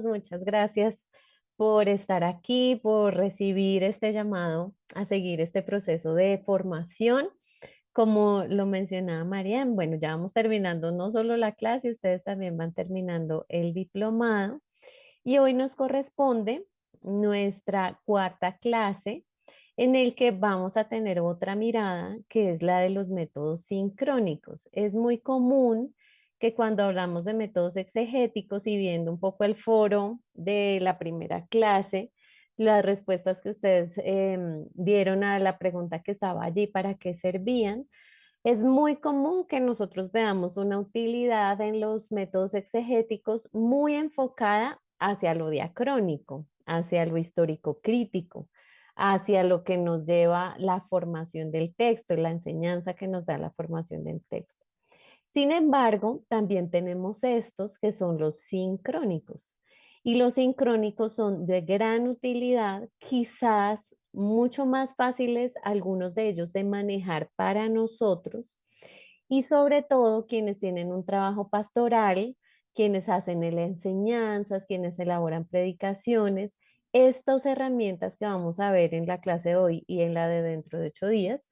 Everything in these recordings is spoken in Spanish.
Muchas gracias por estar aquí, por recibir este llamado a seguir este proceso de formación. Como lo mencionaba Marian, bueno, ya vamos terminando no solo la clase, ustedes también van terminando el diplomado y hoy nos corresponde nuestra cuarta clase en el que vamos a tener otra mirada que es la de los métodos sincrónicos. Es muy común que cuando hablamos de métodos exegéticos y viendo un poco el foro de la primera clase, las respuestas que ustedes dieron a la pregunta que estaba allí, ¿para qué servían? Es muy común que nosotros veamos una utilidad en los métodos exegéticos muy enfocada hacia lo diacrónico, hacia lo histórico crítico, hacia lo que nos lleva la formación del texto y la enseñanza que nos da la formación del texto. Sin embargo, también tenemos estos que son los sincrónicos. Y los sincrónicos son de gran utilidad, quizás mucho más fáciles algunos de ellos de manejar para nosotros y sobre todo quienes tienen un trabajo pastoral, quienes hacen enseñanzas, quienes elaboran predicaciones. Estas herramientas que vamos a ver en la clase de hoy y en la de dentro de 8 días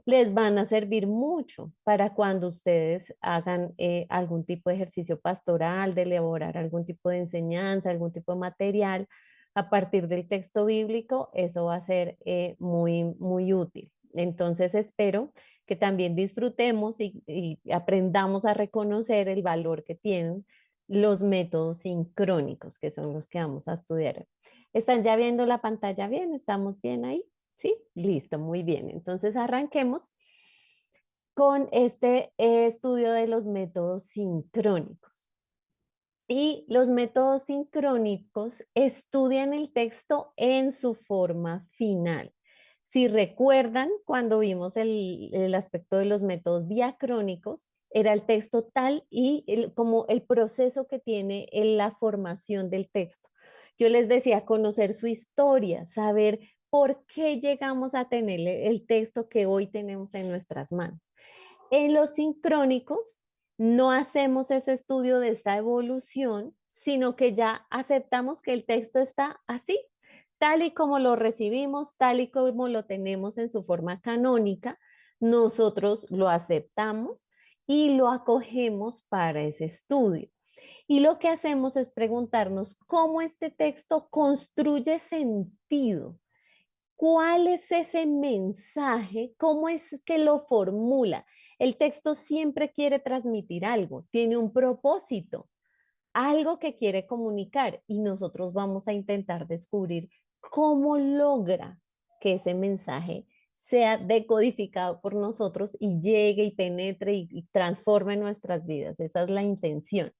les van a servir mucho para cuando ustedes hagan algún tipo de ejercicio pastoral, de elaborar algún tipo de enseñanza, algún tipo de material a partir del texto bíblico. Eso va a ser muy, muy útil. Entonces espero que también disfrutemos y aprendamos a reconocer el valor que tienen los métodos sincrónicos, que son los que vamos a estudiar. ¿Están ya viendo la pantalla bien? ¿Estamos bien ahí? Sí, listo, muy bien. Entonces arranquemos con este estudio de los métodos sincrónicos. Y los métodos sincrónicos estudian el texto en su forma final. Si recuerdan, cuando vimos el aspecto de los métodos diacrónicos, era el texto tal y como el proceso que tiene en la formación del texto. Yo les decía, conocer su historia, saber por qué llegamos a tener el texto que hoy tenemos en nuestras manos. En los sincrónicos no hacemos ese estudio de esta evolución, sino que ya aceptamos que el texto está así, tal y como lo recibimos, tal y como lo tenemos en su forma canónica, nosotros lo aceptamos y lo acogemos para ese estudio. Y lo que hacemos es preguntarnos cómo este texto construye sentido. ¿Cuál es ese mensaje? ¿Cómo es que lo formula? El texto siempre quiere transmitir algo, tiene un propósito, algo que quiere comunicar y nosotros vamos a intentar descubrir cómo logra que ese mensaje sea decodificado por nosotros y llegue y penetre y transforme nuestras vidas. Esa es la intención.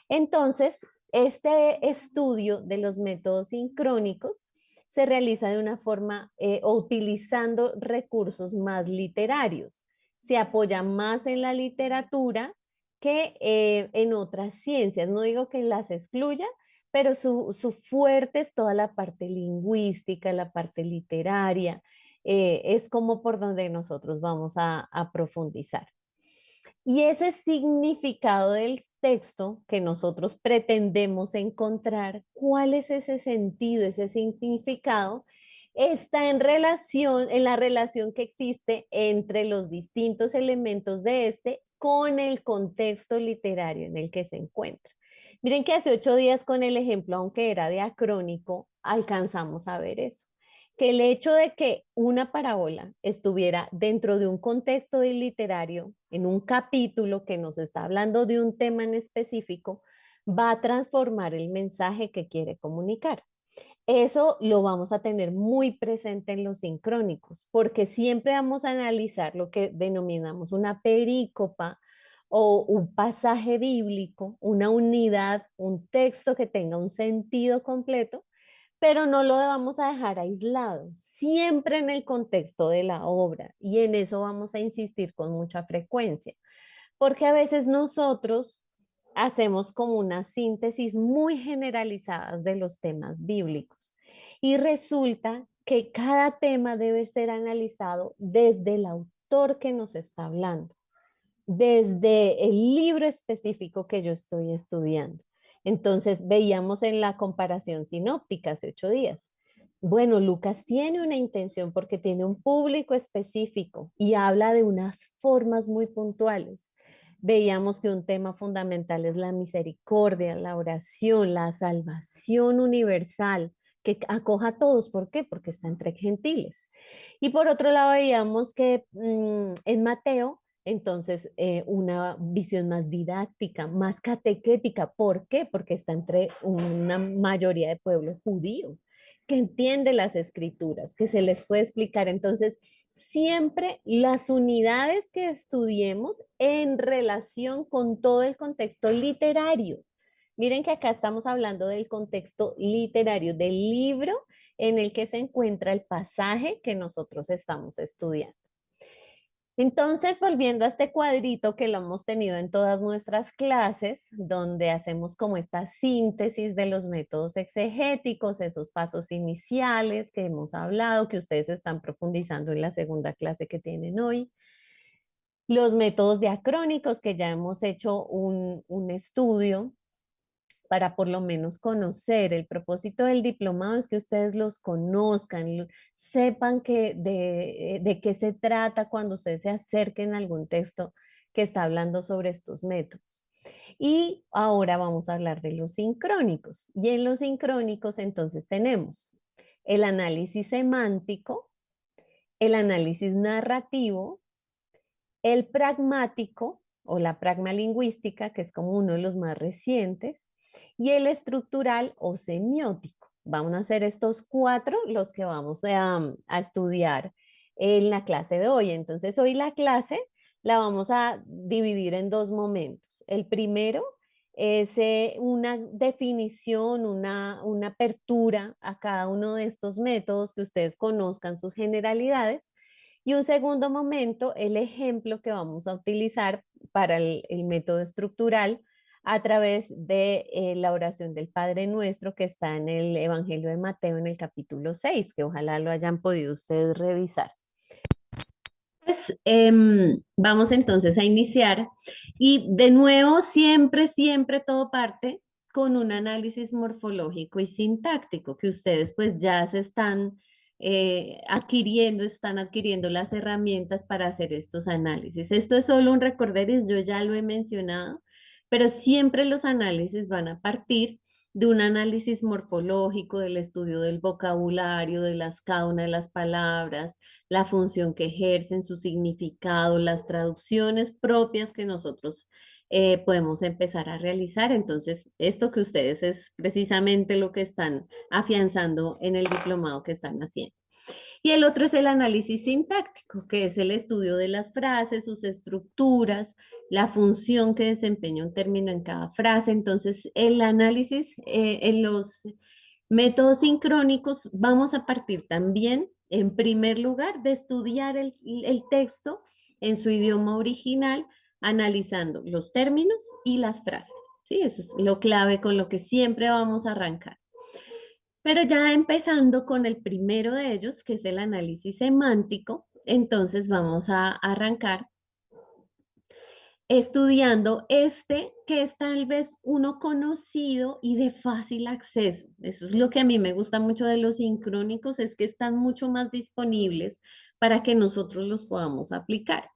Entonces, este estudio de los métodos sincrónicos se realiza de una forma o utilizando recursos más literarios. Se apoya más en la literatura que en otras ciencias. No digo que las excluya, pero su fuerte es toda la parte lingüística, la parte literaria. Es como por donde nosotros vamos a profundizar. Y ese significado del texto que nosotros pretendemos encontrar, ¿cuál es ese sentido, ese significado? Está en la relación que existe entre los distintos elementos de este con el contexto literario en el que se encuentra. Miren que hace 8 días con el ejemplo, aunque era diacrónico, alcanzamos a ver eso, que el hecho de que una parábola estuviera dentro de un contexto literario, en un capítulo que nos está hablando de un tema en específico, va a transformar el mensaje que quiere comunicar. Eso lo vamos a tener muy presente en los sincrónicos, porque siempre vamos a analizar lo que denominamos una perícopa o un pasaje bíblico, una unidad, un texto que tenga un sentido completo, pero no lo vamos a dejar aislado, siempre en el contexto de la obra, y en eso vamos a insistir con mucha frecuencia, porque a veces nosotros hacemos como una síntesis muy generalizadas de los temas bíblicos y resulta que cada tema debe ser analizado desde el autor que nos está hablando, desde el libro específico que yo estoy estudiando. Entonces veíamos en la comparación sinóptica hace 8 días. Bueno, Lucas tiene una intención porque tiene un público específico y habla de unas formas muy puntuales. Veíamos que un tema fundamental es la misericordia, la oración, la salvación universal, que acoja a todos. ¿Por qué? Porque está entre gentiles. Y por otro lado, veíamos que en Mateo, entonces, una visión más didáctica, más catequética. ¿Por qué? Porque está entre una mayoría de pueblo judío que entiende las escrituras, que se les puede explicar. Entonces, siempre las unidades que estudiemos en relación con todo el contexto literario. Miren que acá estamos hablando del contexto literario, del libro en el que se encuentra el pasaje que nosotros estamos estudiando. Entonces, volviendo a este cuadrito que lo hemos tenido en todas nuestras clases, donde hacemos como esta síntesis de los métodos exegéticos, esos pasos iniciales que hemos hablado, que ustedes están profundizando en la segunda clase que tienen hoy, los métodos diacrónicos, que ya hemos hecho un estudio para por lo menos conocer. El propósito del diplomado es que ustedes los conozcan, sepan de qué se trata cuando ustedes se acerquen a algún texto que está hablando sobre estos métodos. Y ahora vamos a hablar de los sincrónicos. Y en los sincrónicos entonces tenemos el análisis semántico, el análisis narrativo, el pragmático o la pragmalingüística, que es como uno de los más recientes, y el estructural o semiótico. Vamos a hacer estos cuatro los que vamos a estudiar en la clase de hoy. Entonces, hoy la clase la vamos a dividir en dos momentos. El primero es una definición, una apertura a cada uno de estos métodos, que ustedes conozcan sus generalidades. Y un segundo momento, el ejemplo que vamos a utilizar para el método estructural a través de la oración del Padre Nuestro, que está en el Evangelio de Mateo en el capítulo 6, que ojalá lo hayan podido ustedes revisar. Pues vamos entonces a iniciar y de nuevo siempre todo parte con un análisis morfológico y sintáctico que ustedes pues ya se están están adquiriendo las herramientas para hacer estos análisis. Esto es solo un recorderis, yo ya lo he mencionado, pero siempre los análisis van a partir de un análisis morfológico, del estudio del vocabulario, cada una de las palabras, la función que ejercen, su significado, las traducciones propias que nosotros podemos empezar a realizar. Entonces, esto que ustedes es precisamente lo que están afianzando en el diplomado que están haciendo. Y el otro es el análisis sintáctico, que es el estudio de las frases, sus estructuras, la función que desempeña un término en cada frase. Entonces, el análisis en los métodos sincrónicos, vamos a partir también, en primer lugar, de estudiar el texto en su idioma original, analizando los términos y las frases. Sí, eso es lo clave con lo que siempre vamos a arrancar. Pero ya empezando con el primero de ellos, que es el análisis semántico, entonces vamos a arrancar estudiando este que es tal vez uno conocido y de fácil acceso. Eso es lo que a mí me gusta mucho de los sincrónicos, es que están mucho más disponibles para que nosotros los podamos aplicar.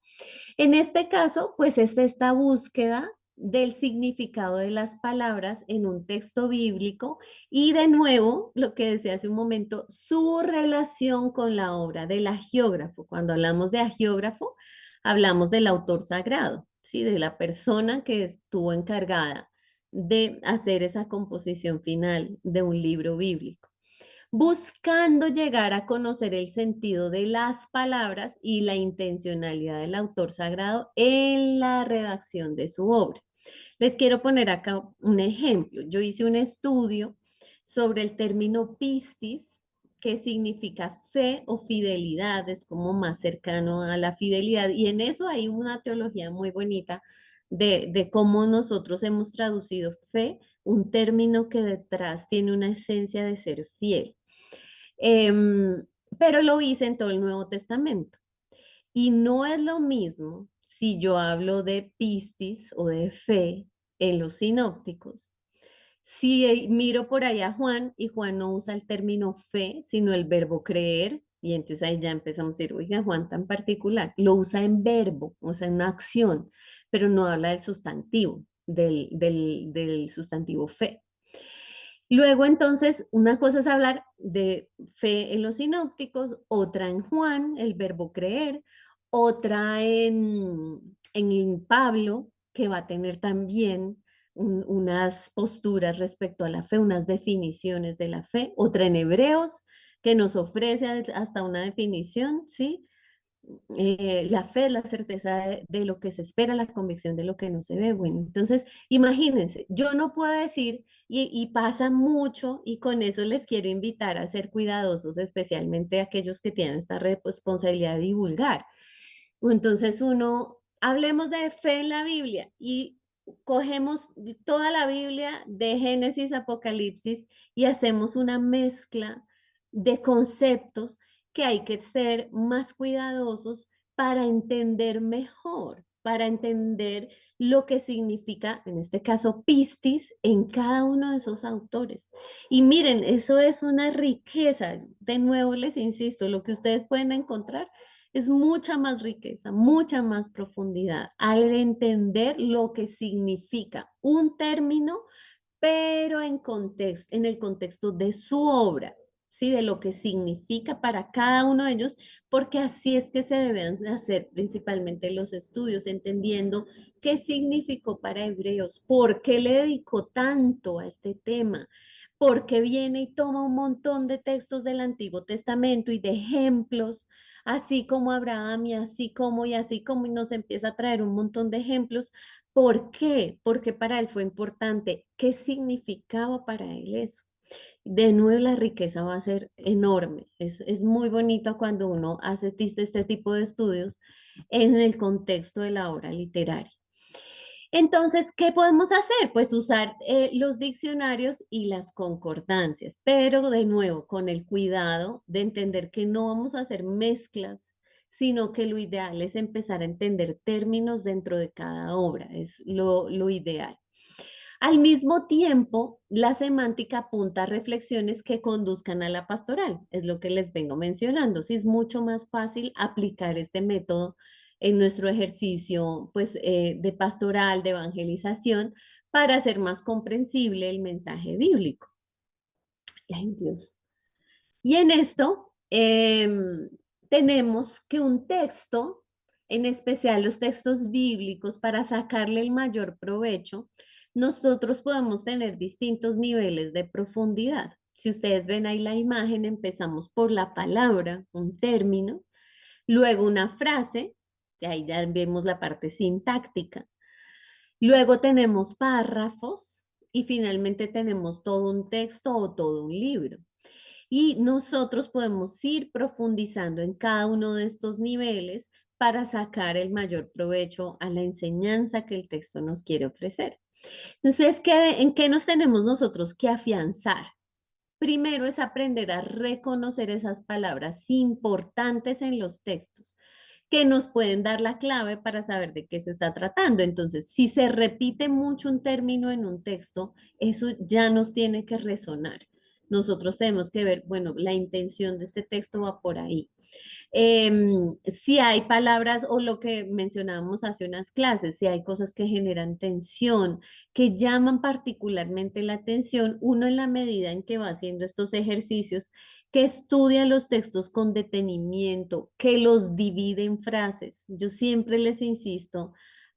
En este caso, pues es esta búsqueda del significado de las palabras en un texto bíblico y de nuevo, lo que decía hace un momento, su relación con la obra del agiógrafo. Cuando hablamos de agiógrafo, hablamos del autor sagrado, ¿sí? De la persona que estuvo encargada de hacer esa composición final de un libro bíblico, buscando llegar a conocer el sentido de las palabras y la intencionalidad del autor sagrado en la redacción de su obra. Les quiero poner acá un ejemplo. Yo hice un estudio sobre el término pistis, que significa fe o fidelidad, es como más cercano a la fidelidad, y en eso hay una teología muy bonita de cómo nosotros hemos traducido fe, un término que detrás tiene una esencia de ser fiel. Pero lo hice en todo el Nuevo Testamento. Y no es lo mismo si yo hablo de pistis o de fe en los sinópticos Si miro por ahí a Juan y Juan no usa el término fe, sino el verbo creer, y entonces ahí ya empezamos a decir, oiga, Juan tan particular, lo usa en verbo, o sea, en una acción, pero no habla del sustantivo, del sustantivo fe. Luego, entonces, una cosa es hablar de fe en los sinópticos, otra en Juan, el verbo creer, otra en Pablo, que va a tener también unas posturas respecto a la fe, unas definiciones de la fe, otra en Hebreos, que nos ofrece hasta una definición, ¿sí? La fe es la certeza de lo que se espera, la convicción de lo que no se ve. Bueno, entonces, imagínense, yo no puedo decir, y pasa mucho, y con eso les quiero invitar a ser cuidadosos, especialmente aquellos que tienen esta responsabilidad de divulgar. Entonces uno, hablemos de fe en la Biblia y cogemos toda la Biblia de Génesis, Apocalipsis y hacemos una mezcla de conceptos que hay que ser más cuidadosos para entender mejor, para entender lo que significa, en este caso, pistis en cada uno de esos autores. Y miren, eso es una riqueza. De nuevo les insisto, lo que ustedes pueden encontrar es mucha más riqueza, mucha más profundidad al entender lo que significa un término, pero en el contexto de su obra, ¿sí? De lo que significa para cada uno de ellos, porque así es que se deben hacer principalmente los estudios, entendiendo qué significó para Hebreos, por qué le dedicó tanto a este tema, por qué viene y toma un montón de textos del Antiguo Testamento y de ejemplos, así como Abraham y así como, y nos empieza a traer un montón de ejemplos. ¿Por qué? Porque para él fue importante. ¿Qué significaba para él eso? De nuevo, la riqueza va a ser enorme. Es muy bonito cuando uno hace este tipo de estudios en el contexto de la obra literaria. Entonces, ¿qué podemos hacer? Pues usar los diccionarios y las concordancias, pero de nuevo, con el cuidado de entender que no vamos a hacer mezclas, sino que lo ideal es empezar a entender términos dentro de cada obra, es lo ideal. Al mismo tiempo, la semántica apunta a reflexiones que conduzcan a la pastoral, es lo que les vengo mencionando. Sí, es mucho más fácil aplicar este método en nuestro ejercicio, pues, de pastoral, de evangelización, para hacer más comprensible el mensaje bíblico. Ay, Dios. Y en esto tenemos que un texto, en especial los textos bíblicos, para sacarle el mayor provecho, nosotros podemos tener distintos niveles de profundidad. Si ustedes ven ahí la imagen, empezamos por la palabra, un término, luego una frase, que ahí ya vemos la parte sintáctica, luego tenemos párrafos y finalmente tenemos todo un texto o todo un libro. Y nosotros podemos ir profundizando en cada uno de estos niveles para sacar el mayor provecho a la enseñanza que el texto nos quiere ofrecer. Entonces, ¿en qué nos tenemos nosotros que afianzar? Primero es aprender a reconocer esas palabras importantes en los textos que nos pueden dar la clave para saber de qué se está tratando. Entonces, si se repite mucho un término en un texto, eso ya nos tiene que resonar. Nosotros tenemos que ver, bueno, la intención de este texto va por ahí. Si hay palabras o lo que mencionábamos hace unas clases, si hay cosas que generan tensión, que llaman particularmente la atención, uno en la medida en que va haciendo estos ejercicios, que estudia los textos con detenimiento, que los divide en frases. Yo siempre les insisto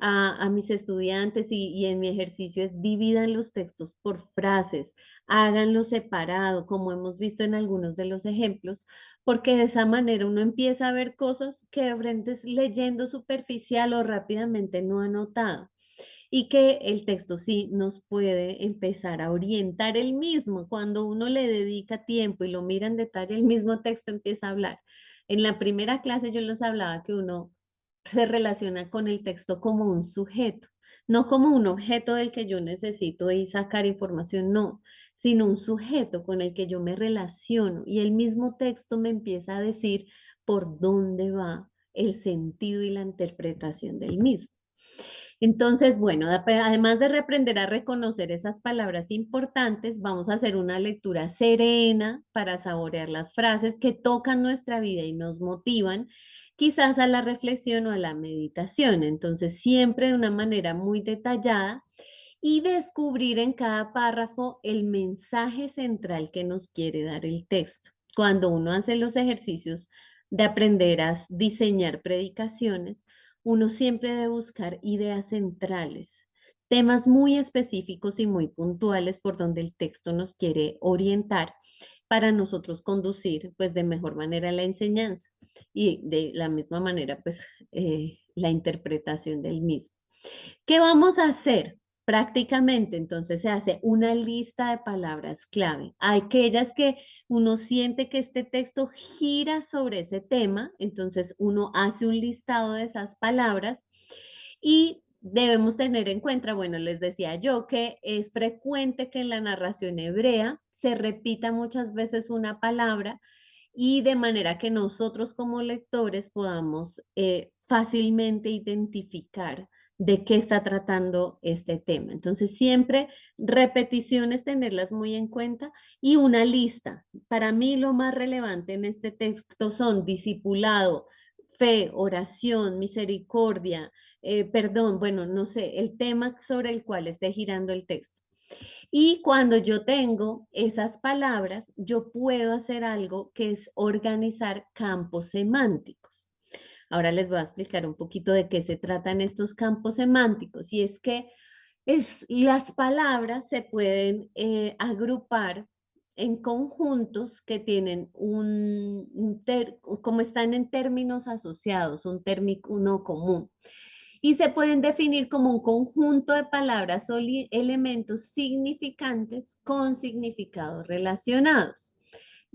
a mis estudiantes y en mi ejercicio es dividan los textos por frases, háganlo separado, como hemos visto en algunos de los ejemplos, porque de esa manera uno empieza a ver cosas que de frente leyendo superficial o rápidamente no ha notado y que el texto sí nos puede empezar a orientar el mismo. Cuando uno le dedica tiempo y lo mira en detalle, el mismo texto empieza a hablar. En la primera clase yo les hablaba que uno se relaciona con el texto como un sujeto, no como un objeto del que yo necesito y sacar información, no, sino un sujeto con el que yo me relaciono y el mismo texto me empieza a decir por dónde va el sentido y la interpretación del mismo. Entonces, bueno, además de reaprender a reconocer esas palabras importantes, vamos a hacer una lectura serena para saborear las frases que tocan nuestra vida y nos motivan, quizás a la reflexión o a la meditación. Entonces, siempre de una manera muy detallada y descubrir en cada párrafo el mensaje central que nos quiere dar el texto. Cuando uno hace los ejercicios de aprender a diseñar predicaciones, uno siempre debe buscar ideas centrales, temas muy específicos y muy puntuales por donde el texto nos quiere orientar para nosotros conducir pues de mejor manera la enseñanza y de la misma manera pues la interpretación del mismo. ¿Qué vamos a hacer? Prácticamente, entonces se hace una lista de palabras clave. Aquellas que uno siente que este texto gira sobre ese tema, entonces uno hace un listado de esas palabras y debemos tener en cuenta, bueno, les decía yo que es frecuente que en la narración hebrea se repita muchas veces una palabra y de manera que nosotros como lectores podamos fácilmente identificar de qué está tratando este tema. Entonces, siempre repeticiones, tenerlas muy en cuenta y una lista. Para mí lo más relevante en este texto son discipulado, fe, oración, misericordia, perdón, bueno, no sé, el tema sobre el cual esté girando el texto. Y cuando yo tengo esas palabras, yo puedo hacer algo que es organizar campos semánticos. Ahora les voy a explicar un poquito de qué se tratan estos campos semánticos. Y es que las palabras se pueden agrupar en conjuntos que tienen como están en términos asociados, un término común y se pueden definir como un conjunto de palabras o elementos significantes con significados relacionados,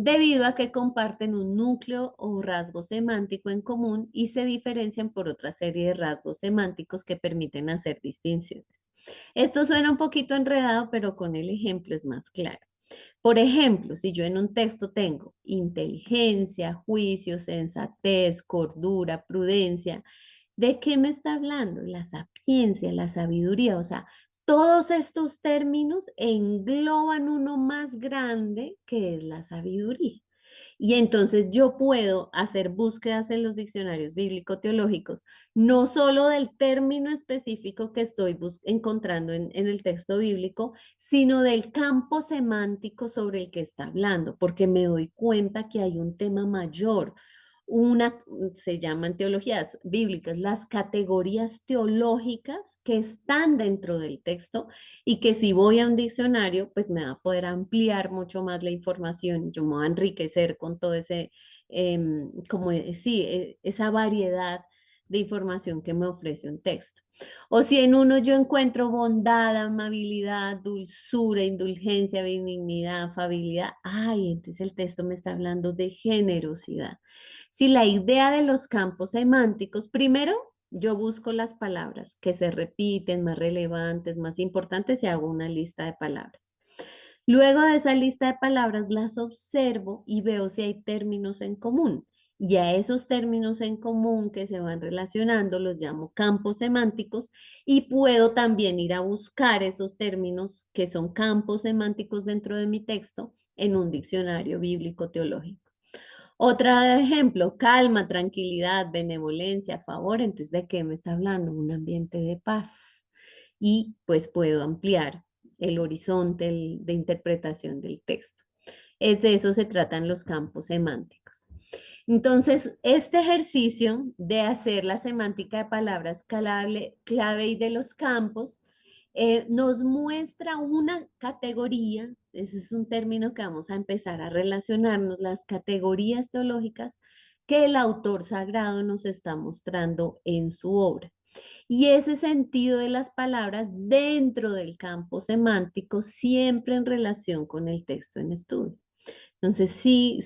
debido a que comparten un núcleo o rasgo semántico en común y se diferencian por otra serie de rasgos semánticos que permiten hacer distinciones. Esto suena un poquito enredado, pero con el ejemplo es más claro. Por ejemplo, si yo en un texto tengo inteligencia, juicio, sensatez, cordura, prudencia, ¿de qué me está hablando? La sapiencia, la sabiduría, o sea, todos estos términos engloban uno más grande que es la sabiduría. Y entonces yo puedo hacer búsquedas en los diccionarios bíblico-teológicos, no solo del término específico que estoy encontrando en el texto bíblico, sino del campo semántico sobre el que está hablando, porque me doy cuenta que hay un tema mayor. Se llaman teologías bíblicas, las categorías teológicas que están dentro del texto y que si voy a un diccionario, pues me va a poder ampliar mucho más la información, yo me voy a enriquecer con todo ese, sí, esa variedad de información que me ofrece un texto. O si en uno yo encuentro bondad, amabilidad, dulzura, indulgencia, benignidad, afabilidad, ay, entonces el texto me está hablando de generosidad. Si la idea de los campos semánticos, primero yo busco las palabras que se repiten, más relevantes, más importantes y hago una lista de palabras. Luego de esa lista de palabras las observo y veo si hay términos en común. Y a esos términos en común que se van relacionando los llamo campos semánticos y puedo también ir a buscar esos términos que son campos semánticos dentro de mi texto en un diccionario bíblico teológico. Otro ejemplo, calma, tranquilidad, benevolencia, favor. Entonces, ¿de qué me está hablando? Un ambiente de paz. Y pues puedo ampliar el horizonte de interpretación del texto. Es de eso se tratan los campos semánticos. Entonces, este ejercicio de hacer la semántica de palabras clave y de los campos nos muestra una categoría, ese es un término que vamos a empezar a relacionarnos, las categorías teológicas que el autor sagrado nos está mostrando en su obra. Y ese sentido de las palabras dentro del campo semántico, siempre en relación con el texto en estudio. Entonces, si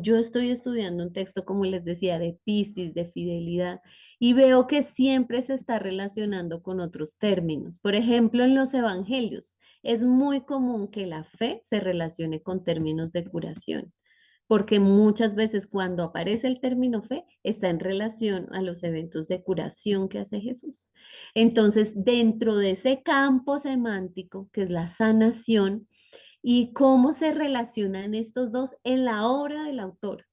yo estoy estudiando un texto, como les decía, de pistis, de fidelidad, y veo que siempre se está relacionando con otros términos. Por ejemplo, en los evangelios es muy común que la fe se relacione con términos de curación. porque muchas veces cuando aparece el término fe está en relación a los eventos de curación que hace Jesús. Entonces, dentro de ese campo semántico, que es la sanación, y cómo se relacionan estos dos en la obra del autor.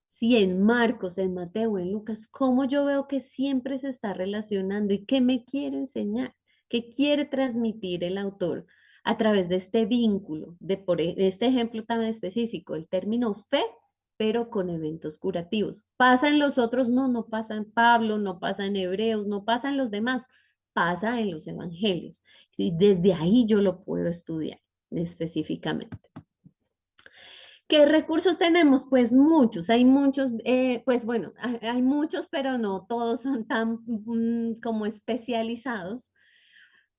Si en Marcos, en Mateo, en Lucas, cómo yo veo que siempre se está relacionando y qué me quiere enseñar, qué quiere transmitir el autor a través de este vínculo, de por este ejemplo tan específico, el término fe, pero con eventos curativos. ¿Pasa en los otros? No, no pasa en Pablo, no pasa en Hebreos, no pasa en los demás, pasa en los evangelios. Y desde ahí yo lo puedo estudiar específicamente. ¿Qué recursos tenemos? Pues muchos, hay muchos, pues bueno, hay muchos, pero no todos son tan como especializados.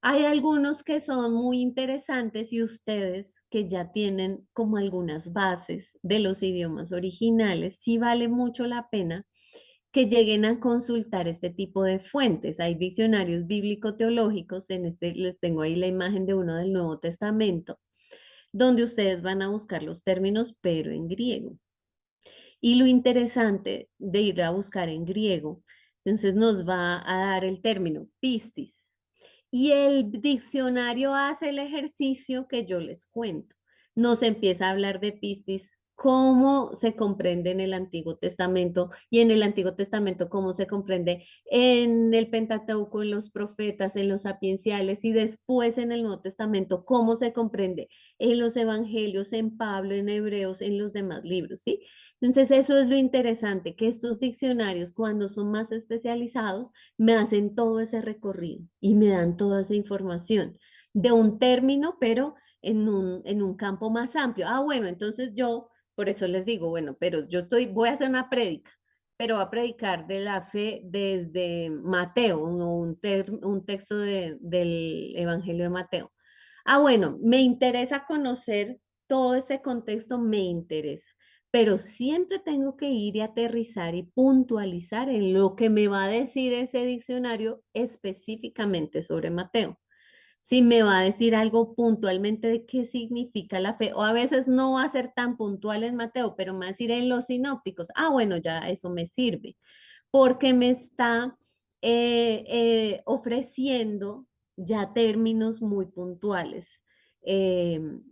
Hay algunos que son muy interesantes y ustedes que ya tienen como algunas bases de los idiomas originales, sí vale mucho la pena que lleguen a consultar este tipo de fuentes. Hay diccionarios bíblico-teológicos, en este les tengo ahí la imagen de uno del Nuevo Testamento donde ustedes van a buscar los términos, pero en griego. Y lo interesante de ir a buscar en griego, entonces nos va a dar el término pistis. Y el diccionario hace el ejercicio que yo les cuento. Nos empieza a hablar de pistis, cómo se comprende en el Antiguo Testamento y en el Antiguo Testamento cómo se comprende en el Pentateuco, en los profetas, en los sapienciales y después en el Nuevo Testamento cómo se comprende en los evangelios, en Pablo, en Hebreos, en los demás libros, ¿sí? Entonces eso es lo interesante, que estos diccionarios cuando son más especializados me hacen todo ese recorrido y me dan toda esa información de un término, pero en un campo más amplio. Ah, bueno, entonces yo, por eso les digo, bueno, pero voy a hacer una prédica, pero voy a predicar de la fe desde Mateo, un texto del Evangelio de Mateo. Ah, bueno, me interesa conocer todo ese contexto, me interesa, pero siempre tengo que ir y aterrizar y puntualizar en lo que me va a decir ese diccionario específicamente sobre Mateo. Si me va a decir algo puntualmente de qué significa la fe, o a veces no va a ser tan puntual en Mateo, pero me va a decir en los sinópticos, ah, bueno, ya eso me sirve porque me está ofreciendo ya términos muy puntuales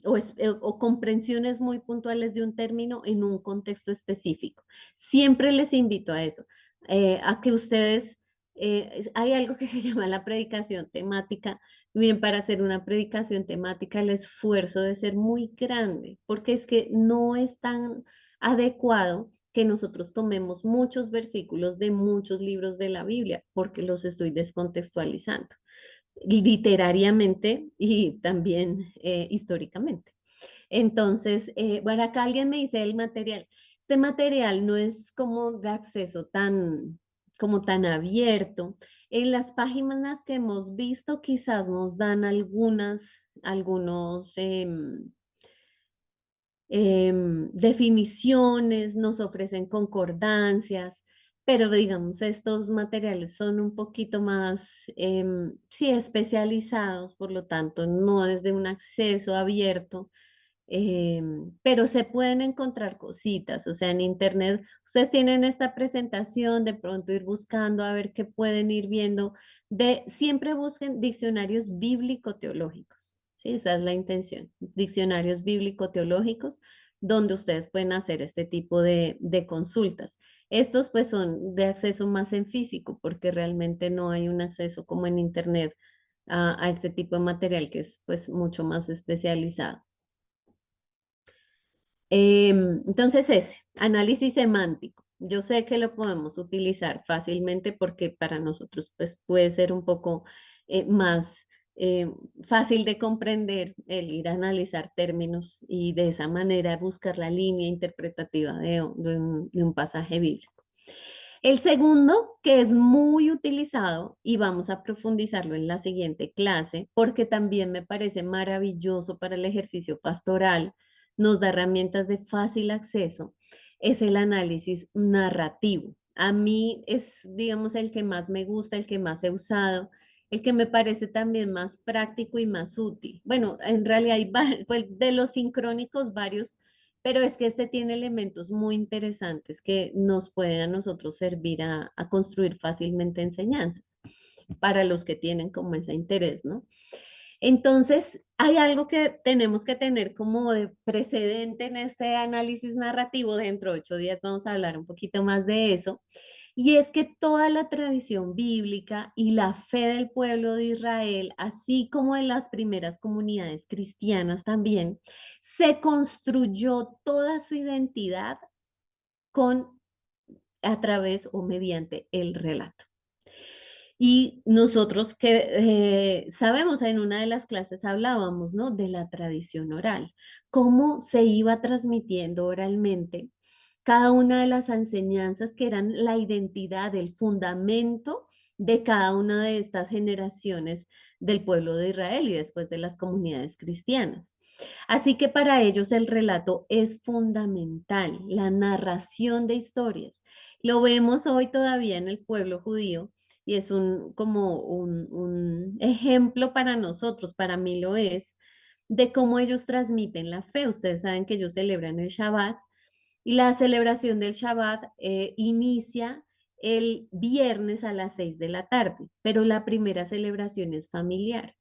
o comprensiones muy puntuales de un término en un contexto específico. Siempre les invito a eso, a que ustedes, hay algo que se llama la predicación temática. Miren, para hacer una predicación temática el esfuerzo debe ser muy grande, porque es que no es tan adecuado que nosotros tomemos muchos versículos de muchos libros de la Biblia, porque los estoy descontextualizando literariamente y también históricamente. Entonces, bueno, acá alguien me dice el material. Este material no es como de acceso como tan abierto. En las páginas que hemos visto, quizás nos dan algunos definiciones, nos ofrecen concordancias, pero digamos, estos materiales son un poquito más, sí, especializados, por lo tanto, no es de un acceso abierto, pero se pueden encontrar cositas, o sea, en internet, ustedes tienen esta presentación, de pronto ir buscando a ver qué pueden ir viendo, siempre busquen diccionarios bíblico-teológicos, ¿sí? Esa es la intención, diccionarios bíblico-teológicos, donde ustedes pueden hacer este tipo de consultas. Estos pues son de acceso más en físico, porque realmente no hay un acceso como en internet a este tipo de material que es pues mucho más especializado. Entonces ese, análisis semántico. Yo sé que lo podemos utilizar fácilmente porque para nosotros pues, puede ser un poco más eh, fácil de comprender el ir a analizar términos y de esa manera buscar la línea interpretativa de un pasaje bíblico. El segundo, que es muy utilizado y vamos a profundizarlo en la siguiente clase, porque también me parece maravilloso para el ejercicio pastoral, nos da herramientas de fácil acceso, es el análisis narrativo. A mí es, digamos, el que más me gusta, el que más he usado, el que me parece también más práctico y más útil. Bueno, en realidad hay pues, de los sincrónicos varios, pero es que este tiene elementos muy interesantes que nos pueden a nosotros servir a construir fácilmente enseñanzas para los que tienen como ese interés, ¿no? Entonces, hay algo que tenemos que tener como de precedente en este análisis narrativo. Dentro de 8 días vamos a hablar un poquito más de eso. Y es que toda la tradición bíblica y la fe del pueblo de Israel, así como de las primeras comunidades cristianas también, se construyó toda su identidad con a través o mediante el relato. Y nosotros que sabemos, en una de las clases hablábamos, ¿no? De la tradición oral, cómo se iba transmitiendo oralmente cada una de las enseñanzas que eran la identidad, el fundamento de cada una de estas generaciones del pueblo de Israel y después de las comunidades cristianas. Así que para ellos el relato es fundamental, la narración de historias. Lo vemos hoy todavía en el pueblo judío y es como un ejemplo para nosotros, para mí lo es, de cómo ellos transmiten la fe. Ustedes saben que ellos celebran el Shabbat y la celebración del Shabbat inicia el viernes a las 6 de la tarde, pero la primera celebración es familiar.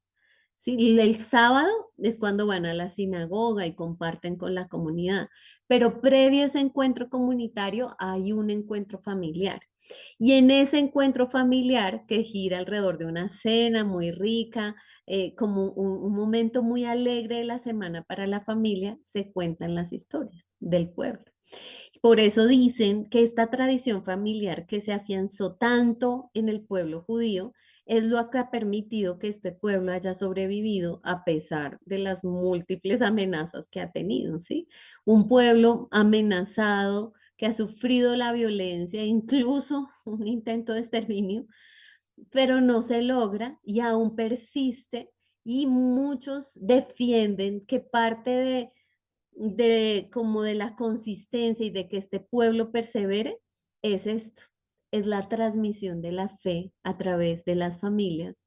Sí, y el sábado es cuando van a la sinagoga y comparten con la comunidad, pero previo a ese encuentro comunitario hay un encuentro familiar. Y en ese encuentro familiar que gira alrededor de una cena muy rica, como un momento muy alegre de la semana para la familia, se cuentan las historias del pueblo. Por eso dicen que esta tradición familiar que se afianzó tanto en el pueblo judío es lo que ha permitido que este pueblo haya sobrevivido a pesar de las múltiples amenazas que ha tenido, ¿sí? Un pueblo amenazado que ha sufrido la violencia, incluso un intento de exterminio, pero no se logra y aún persiste y muchos defienden que parte de como de la consistencia y de que este pueblo persevere es esto, es la transmisión de la fe a través de las familias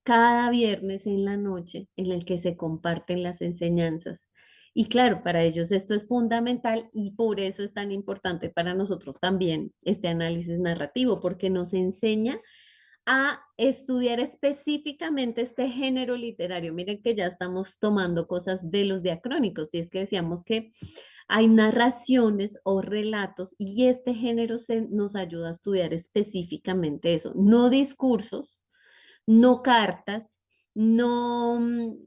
cada viernes en la noche en el que se comparten las enseñanzas. Y claro, para ellos esto es fundamental y por eso es tan importante para nosotros también este análisis narrativo, porque nos enseña a estudiar específicamente este género literario. Miren que ya estamos tomando cosas de los diacrónicos, y es que decíamos que hay narraciones o relatos y este género nos ayuda a estudiar específicamente eso, no discursos, no cartas, no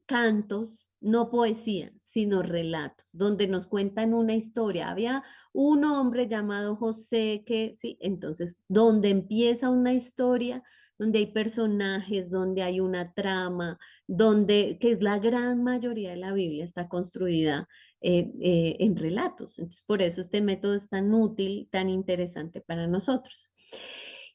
cantos, no poesía, sino relatos, donde nos cuentan una historia. Había un hombre llamado José que, sí, entonces, donde empieza una historia, donde hay personajes, donde hay una trama, donde, que es la gran mayoría de la Biblia, está construida en relatos. Entonces, por eso este método es tan útil, tan interesante para nosotros.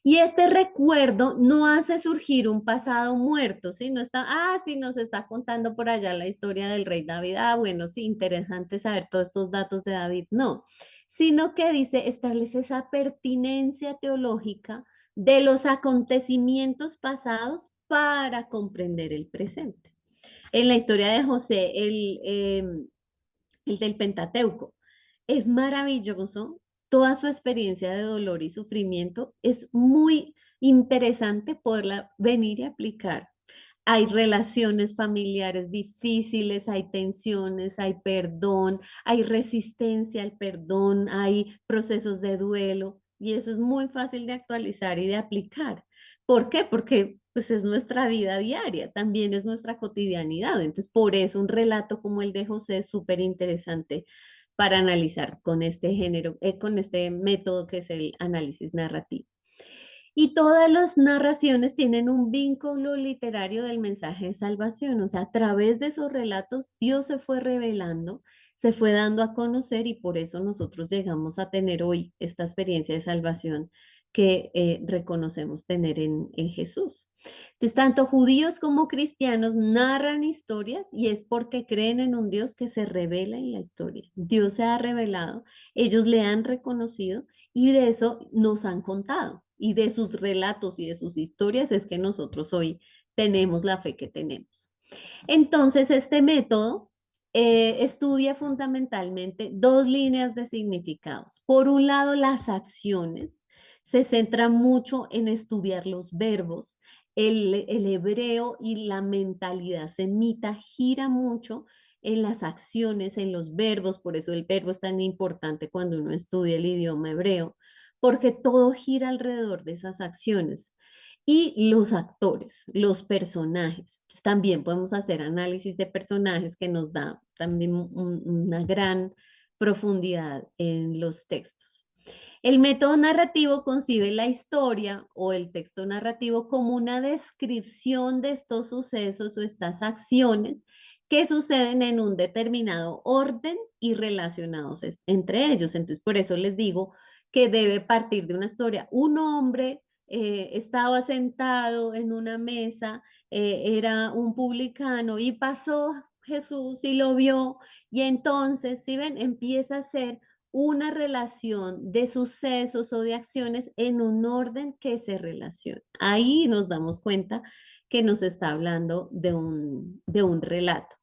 Y este recuerdo no hace surgir un pasado muerto, ¿sí? No está, sí, nos está contando por allá la historia del rey David. Bueno, sí, interesante saber todos estos datos de David. No, sino que dice, establece esa pertinencia teológica de los acontecimientos pasados para comprender el presente. En la historia de José, el del Pentateuco. Es maravilloso, toda su experiencia de dolor y sufrimiento es muy interesante poderla venir y aplicar. Hay relaciones familiares difíciles, hay tensiones, hay perdón, hay resistencia al perdón, hay procesos de duelo y eso es muy fácil de actualizar y de aplicar. ¿Por qué? Porque pues es nuestra vida diaria, también es nuestra cotidianidad. Entonces, por eso un relato como el de José es súper interesante para analizar con este género, con este método que es el análisis narrativo. Y todas las narraciones tienen un vínculo literario del mensaje de salvación, o sea, a través de esos relatos Dios se fue revelando, se fue dando a conocer y por eso nosotros llegamos a tener hoy esta experiencia de salvación que reconocemos tener en Jesús. Entonces, tanto judíos como cristianos narran historias y es porque creen en un Dios que se revela en la historia. Dios se ha revelado, ellos le han reconocido y de eso nos han contado. Y de sus relatos y de sus historias es que nosotros hoy tenemos la fe que tenemos. Entonces, este método estudia fundamentalmente dos líneas de significados. Por un lado, las acciones. Se centra mucho en estudiar los verbos. El hebreo y la mentalidad semita gira mucho en las acciones, en los verbos. Por eso el verbo es tan importante cuando uno estudia el idioma hebreo, porque todo gira alrededor de esas acciones. Y los actores, los personajes. Entonces, también podemos hacer análisis de personajes que nos da también una gran profundidad en los textos. El método narrativo concibe la historia o el texto narrativo como una descripción de estos sucesos o estas acciones que suceden en un determinado orden y relacionados entre ellos. Entonces, por eso les digo que debe partir de una historia. Un hombre estaba sentado en una mesa, era un publicano y pasó Jesús y lo vio y entonces, si ven, empieza a ser una relación de sucesos o de acciones en un orden que se relaciona. Ahí nos damos cuenta que nos está hablando de un relato.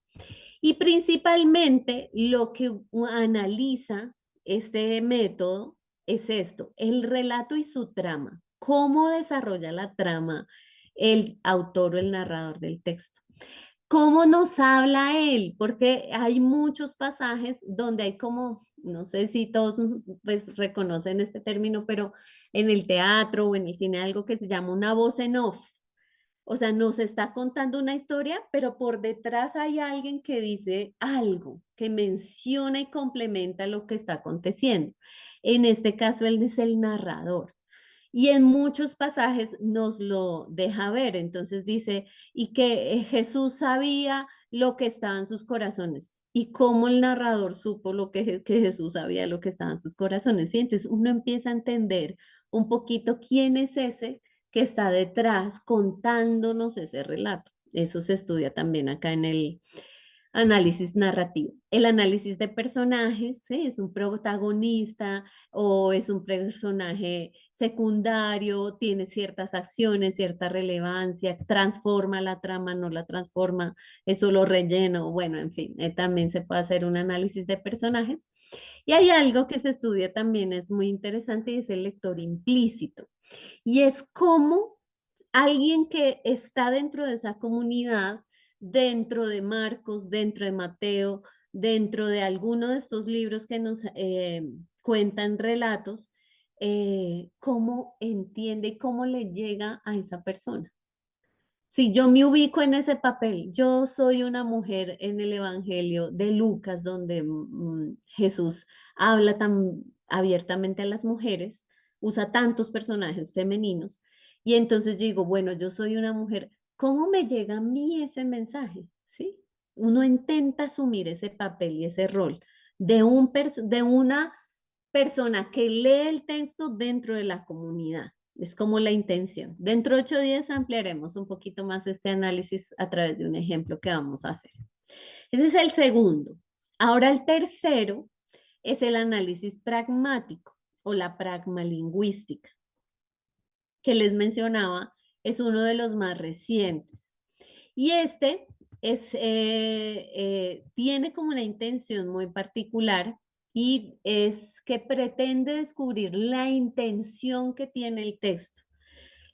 Y principalmente lo que analiza este método es esto, el relato y su trama. ¿Cómo desarrolla la trama el autor o el narrador del texto? ¿Cómo nos habla él? Porque hay muchos pasajes donde hay como, no sé si todos pues reconocen este término, pero en el teatro o en el cine algo que se llama una voz en off. O sea, nos está contando una historia, pero por detrás hay alguien que dice algo, que menciona y complementa lo que está aconteciendo. En este caso, él es el narrador. Y en muchos pasajes nos lo deja ver. Entonces dice, y que Jesús sabía lo que estaba en sus corazones. Y cómo el narrador supo que Jesús sabía lo que estaba en sus corazones. Y entonces uno empieza a entender un poquito quién es ese que está detrás contándonos ese relato. Eso se estudia también acá en el análisis narrativo. El análisis de personajes, ¿sí? Es un protagonista o es un personaje secundario, tiene ciertas acciones, cierta relevancia, transforma la trama, no la transforma, es solo relleno, bueno, en fin, también se puede hacer un análisis de personajes. Y hay algo que se estudia también, es muy interesante y es el lector implícito. Y es como alguien que está dentro de esa comunidad, dentro de Marcos, dentro de Mateo, dentro de alguno de estos libros que nos cuentan relatos, cómo entiende y cómo le llega a esa persona. Si yo me ubico en ese papel, yo soy una mujer en el Evangelio de Lucas, donde Jesús habla tan abiertamente a las mujeres, usa tantos personajes femeninos, y entonces yo digo, bueno, yo soy una mujer, ¿cómo me llega a mí ese mensaje? ¿Sí? Uno intenta asumir ese papel y ese rol de una persona que lee el texto dentro de la comunidad. Es como la intención. Dentro de 8 días ampliaremos un poquito más este análisis a través de un ejemplo que vamos a hacer. Ese es el segundo. Ahora el tercero es el análisis pragmático o la pragmalingüística, que les mencionaba, es uno de los más recientes. Y este tiene como una intención muy particular y es que pretende descubrir la intención que tiene el texto,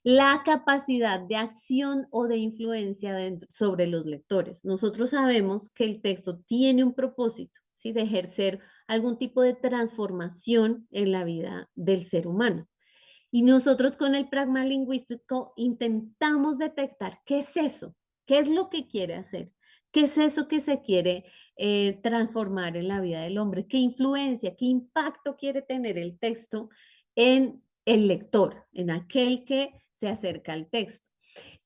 la capacidad de acción o de influencia sobre los lectores. Nosotros sabemos que el texto tiene un propósito, ¿sí? De ejercer algún tipo de transformación en la vida del ser humano. Y nosotros con el pragma lingüístico intentamos detectar qué es eso, qué es lo que quiere hacer, qué es eso que se quiere transformar en la vida del hombre, qué influencia, qué impacto quiere tener el texto en el lector, en aquel que se acerca al texto.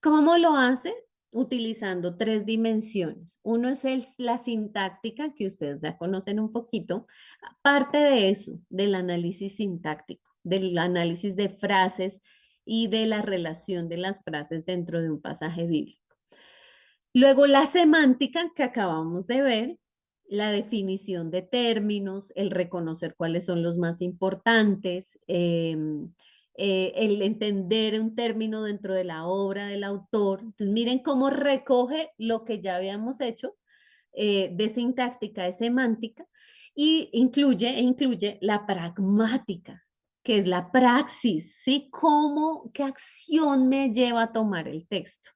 ¿Cómo lo hace? Utilizando 3 dimensiones. Uno es la sintáctica, que ustedes ya conocen un poquito. Parte de eso, del análisis sintáctico, del análisis de frases y de la relación de las frases dentro de un pasaje bíblico. Luego la semántica que acabamos de ver, la definición de términos, el reconocer cuáles son los más importantes, el entender un término dentro de la obra del autor. Entonces, miren cómo recoge lo que ya habíamos hecho, de sintáctica, de semántica, y incluye la pragmática, que es la praxis, ¿sí? ¿Cómo, qué acción me lleva a tomar el texto?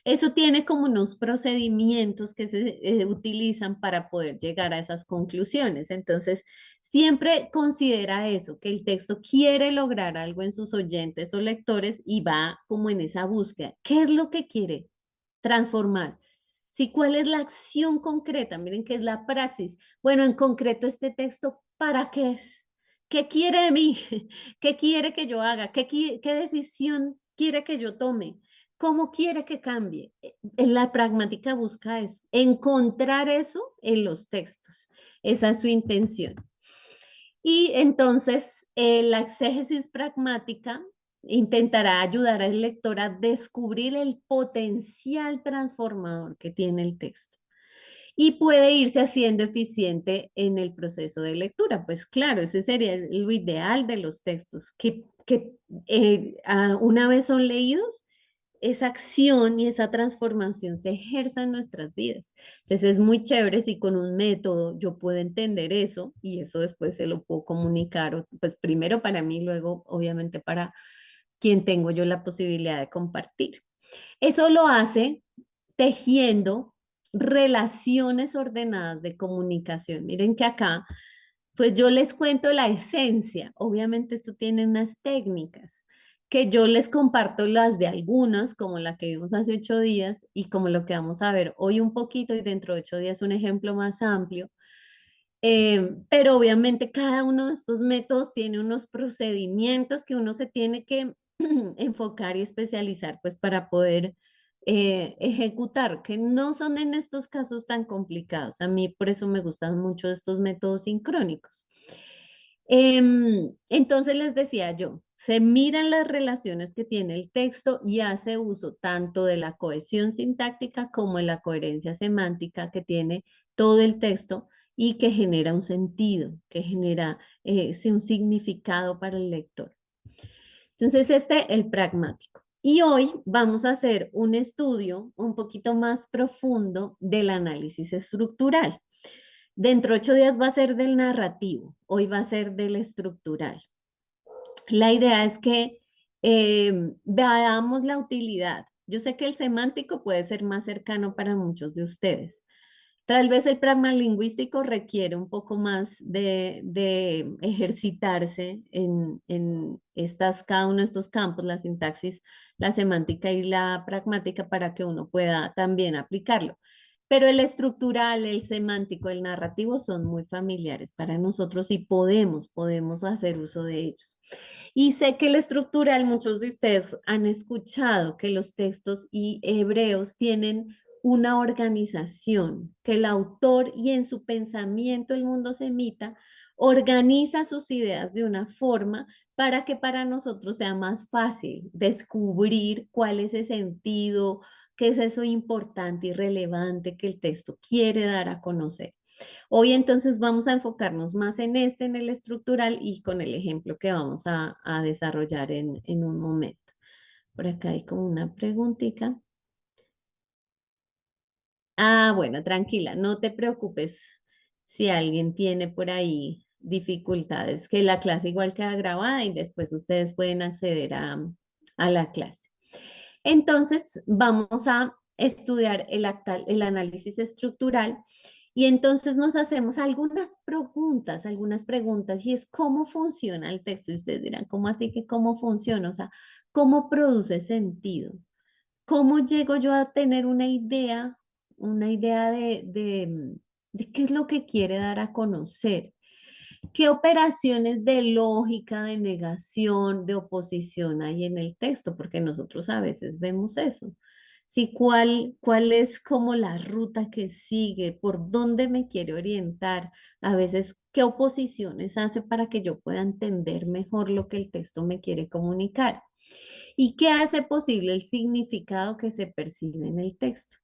Eso tiene como unos procedimientos que se utilizan para poder llegar a esas conclusiones. Entonces, siempre considera eso, que el texto quiere lograr algo en sus oyentes o lectores y va como en esa búsqueda. ¿Qué es lo que quiere transformar? Sí, ¿cuál es la acción concreta? Miren qué es la praxis. Bueno, en concreto este texto, ¿para qué es? ¿Qué quiere de mí? ¿Qué quiere que yo haga? ¿Qué decisión quiere que yo tome? ¿Cómo quiere que cambie? En la pragmática busca eso, encontrar eso en los textos. Esa es su intención. Y entonces la exégesis pragmática intentará ayudar al lector a descubrir el potencial transformador que tiene el texto y puede irse haciendo eficiente en el proceso de lectura. Pues claro, ese sería lo ideal de los textos, que una vez son leídos, esa acción y esa transformación se ejerza en nuestras vidas. Entonces es muy chévere si con un método yo puedo entender eso y eso después se lo puedo comunicar, pues primero para mí, luego obviamente para quien tengo yo la posibilidad de compartir. Eso lo hace tejiendo relaciones ordenadas de comunicación. Miren que acá, pues yo les cuento la esencia. Obviamente esto tiene unas técnicas que yo les comparto las de algunas, como la que vimos hace 8 días y como lo que vamos a ver hoy un poquito y dentro de 8 días un ejemplo más amplio. Pero obviamente cada uno de estos métodos tiene unos procedimientos que uno se tiene que enfocar y especializar pues para poder ejecutar, que no son en estos casos tan complicados. A mí por eso me gustan mucho estos métodos sincrónicos. Entonces les decía yo, se miran las relaciones que tiene el texto y hace uso tanto de la cohesión sintáctica como de la coherencia semántica que tiene todo el texto y que genera un sentido, que genera sí, un significado para el lector. Entonces, el pragmático. Y hoy vamos a hacer un estudio un poquito más profundo del análisis estructural. Dentro de 8 días va a ser del narrativo, hoy va a ser del estructural. La idea es que veamos la utilidad. Yo sé que el semántico puede ser más cercano para muchos de ustedes. Tal vez el pragma lingüístico requiere un poco más de ejercitarse en cada uno de estos campos, la sintaxis, la semántica y la pragmática, para que uno pueda también aplicarlo. Pero el estructural, el semántico, el narrativo son muy familiares para nosotros y podemos hacer uso de ellos. Y sé que el estructural, muchos de ustedes han escuchado que los textos y hebreos tienen una organización, que el autor y en su pensamiento el mundo semita organiza sus ideas de una forma para que para nosotros sea más fácil descubrir cuál es ese sentido, qué es eso importante y relevante que el texto quiere dar a conocer. Hoy entonces vamos a enfocarnos más en el estructural y con el ejemplo que vamos a desarrollar en un momento. Por acá hay como una preguntita. Ah, bueno, tranquila, no te preocupes si alguien tiene por ahí dificultades, que la clase igual queda grabada y después ustedes pueden acceder a la clase. Entonces, vamos a estudiar el análisis estructural y entonces nos hacemos algunas preguntas y es cómo funciona el texto. Y ustedes dirán, ¿cómo así que cómo funciona? O sea, ¿cómo produce sentido? ¿Cómo llego yo a tener una idea de qué es lo que quiere dar a conocer? ¿Qué operaciones de lógica, de negación, de oposición hay en el texto? Porque nosotros a veces vemos eso. Sí, cuál es como la ruta que sigue, por dónde me quiere orientar, a veces qué oposiciones hace para que yo pueda entender mejor lo que el texto me quiere comunicar y qué hace posible el significado que se percibe en el texto.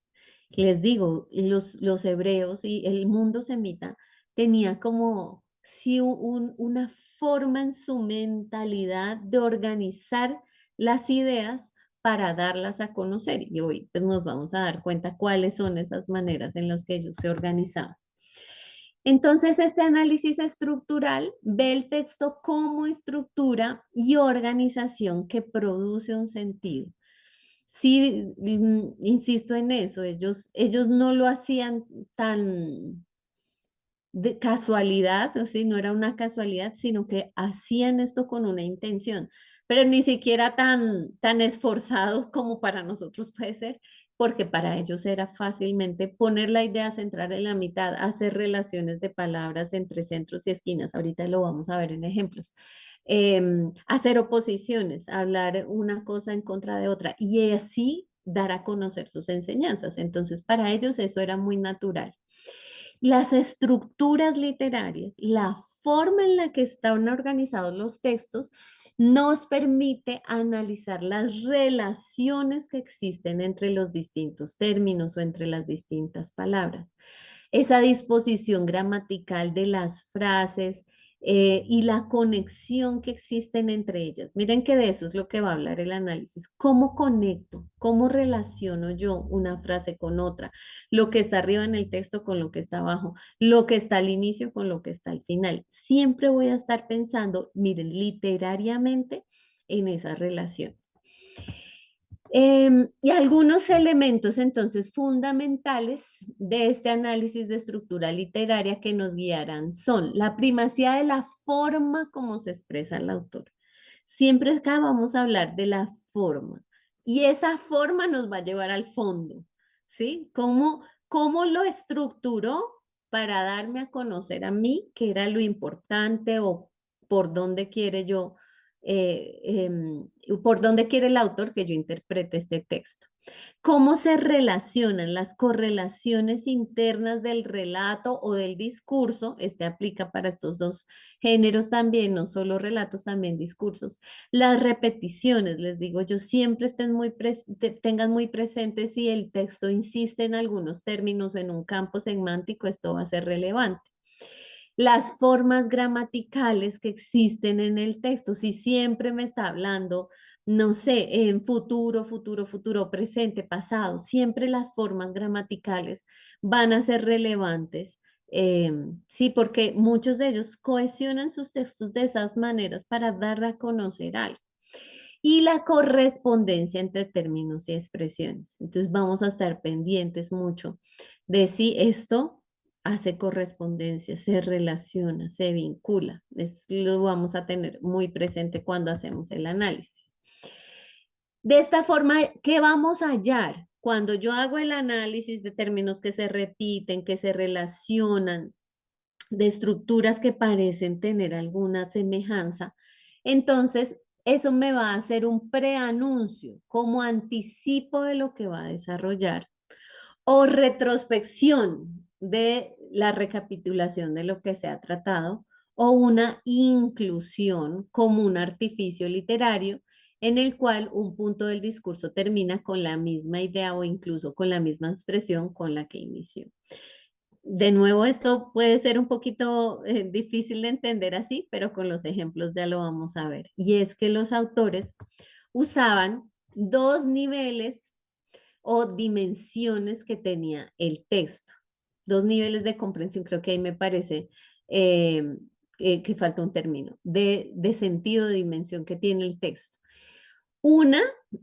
Les digo, los hebreos y el mundo semita tenía como sí, una forma en su mentalidad de organizar las ideas para darlas a conocer. Y hoy pues, nos vamos a dar cuenta cuáles son esas maneras en las que ellos se organizaban. Entonces, este análisis estructural ve el texto como estructura y organización que produce un sentido. Sí, insisto en eso, ellos no lo hacían tan de casualidad, o sea, no era una casualidad, sino que hacían esto con una intención, pero ni siquiera tan esforzados como para nosotros puede ser, porque para ellos era fácilmente poner la idea central en la mitad, hacer relaciones de palabras entre centros y esquinas, ahorita lo vamos a ver en ejemplos, hacer oposiciones, hablar una cosa en contra de otra y así dar a conocer sus enseñanzas. Entonces, para ellos eso era muy natural. Las estructuras literarias, la forma en la que están organizados los textos, nos permite analizar las relaciones que existen entre los distintos términos o entre las distintas palabras. Esa disposición gramatical de las frases y la conexión que existen entre ellas. Miren que de eso es lo que va a hablar el análisis. ¿Cómo conecto? ¿Cómo relaciono yo una frase con otra? Lo que está arriba en el texto con lo que está abajo, lo que está al inicio con lo que está al final. Siempre voy a estar pensando, miren, literariamente en esas relaciones. Y algunos elementos entonces fundamentales de este análisis de estructura literaria que nos guiarán son la primacía de la forma como se expresa el autor. Siempre acá vamos a hablar de la forma y esa forma nos va a llevar al fondo, ¿sí? ¿Cómo lo estructuró para darme a conocer a mí qué era lo importante o por dónde quiere yo por dónde quiere el autor que yo interprete este texto. ¿Cómo se relacionan las correlaciones internas del relato o del discurso? Este aplica para estos dos géneros también, no solo relatos, también discursos. Las repeticiones, les digo yo, siempre tengan muy presentes si el texto insiste en algunos términos o en un campo semántico, esto va a ser relevante las formas gramaticales que existen en el texto. Si siempre me está hablando, no sé, en futuro, futuro, futuro, presente, pasado, siempre las formas gramaticales van a ser relevantes. Sí, porque muchos de ellos cohesionan sus textos de esas maneras para dar a conocer algo. Y la correspondencia entre términos y expresiones. Entonces vamos a estar pendientes mucho de si esto hace correspondencia, se relaciona, se vincula. Lo vamos a tener muy presente cuando hacemos el análisis. De esta forma, ¿qué vamos a hallar? Cuando yo hago el análisis de términos que se repiten, que se relacionan, de estructuras que parecen tener alguna semejanza, entonces eso me va a hacer un preanuncio como anticipo de lo que va a desarrollar o retrospección de la recapitulación de lo que se ha tratado o una inclusión como un artificio literario en el cual un punto del discurso termina con la misma idea o incluso con la misma expresión con la que inició. De nuevo, esto puede ser un poquito difícil de entender así, pero con los ejemplos ya lo vamos a ver. Y es que los autores usaban dos niveles o dimensiones que tenía el texto. Dos niveles de comprensión, creo que ahí me parece eh, que falta un término, de sentido, de dimensión que tiene el texto. Una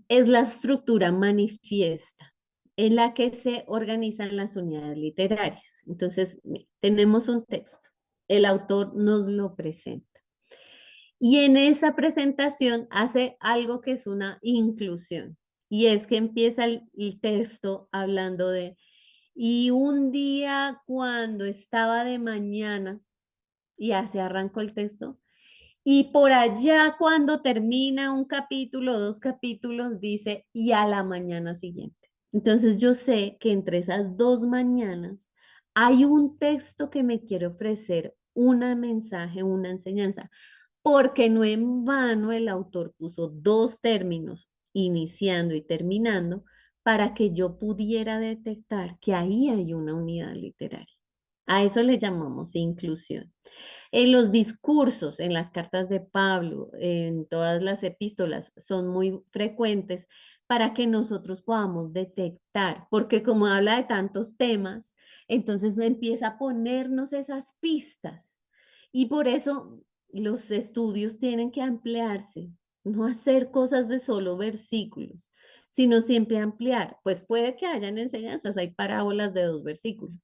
es la estructura manifiesta en la que se organizan las unidades literarias. Entonces, tenemos un texto, el autor nos lo presenta. Y en esa presentación hace algo que es una inclusión. Y es que empieza el texto hablando de, y un día cuando estaba de mañana, y así arrancó el texto, y por allá cuando termina un capítulo, dos capítulos, dice, y a la mañana siguiente. Entonces yo sé que entre esas dos mañanas hay un texto que me quiere ofrecer una mensaje, una enseñanza porque no en vano el autor puso dos términos, iniciando y terminando, para que yo pudiera detectar que ahí hay una unidad literaria. A eso le llamamos inclusión. En los discursos, en las cartas de Pablo, en todas las epístolas, son muy frecuentes para que nosotros podamos detectar, porque como habla de tantos temas, entonces empieza a ponernos esas pistas. Y por eso los estudios tienen que ampliarse, no hacer cosas de solo versículos, sino siempre ampliar. Pues puede que hayan enseñanzas, hay parábolas de 2 versículos,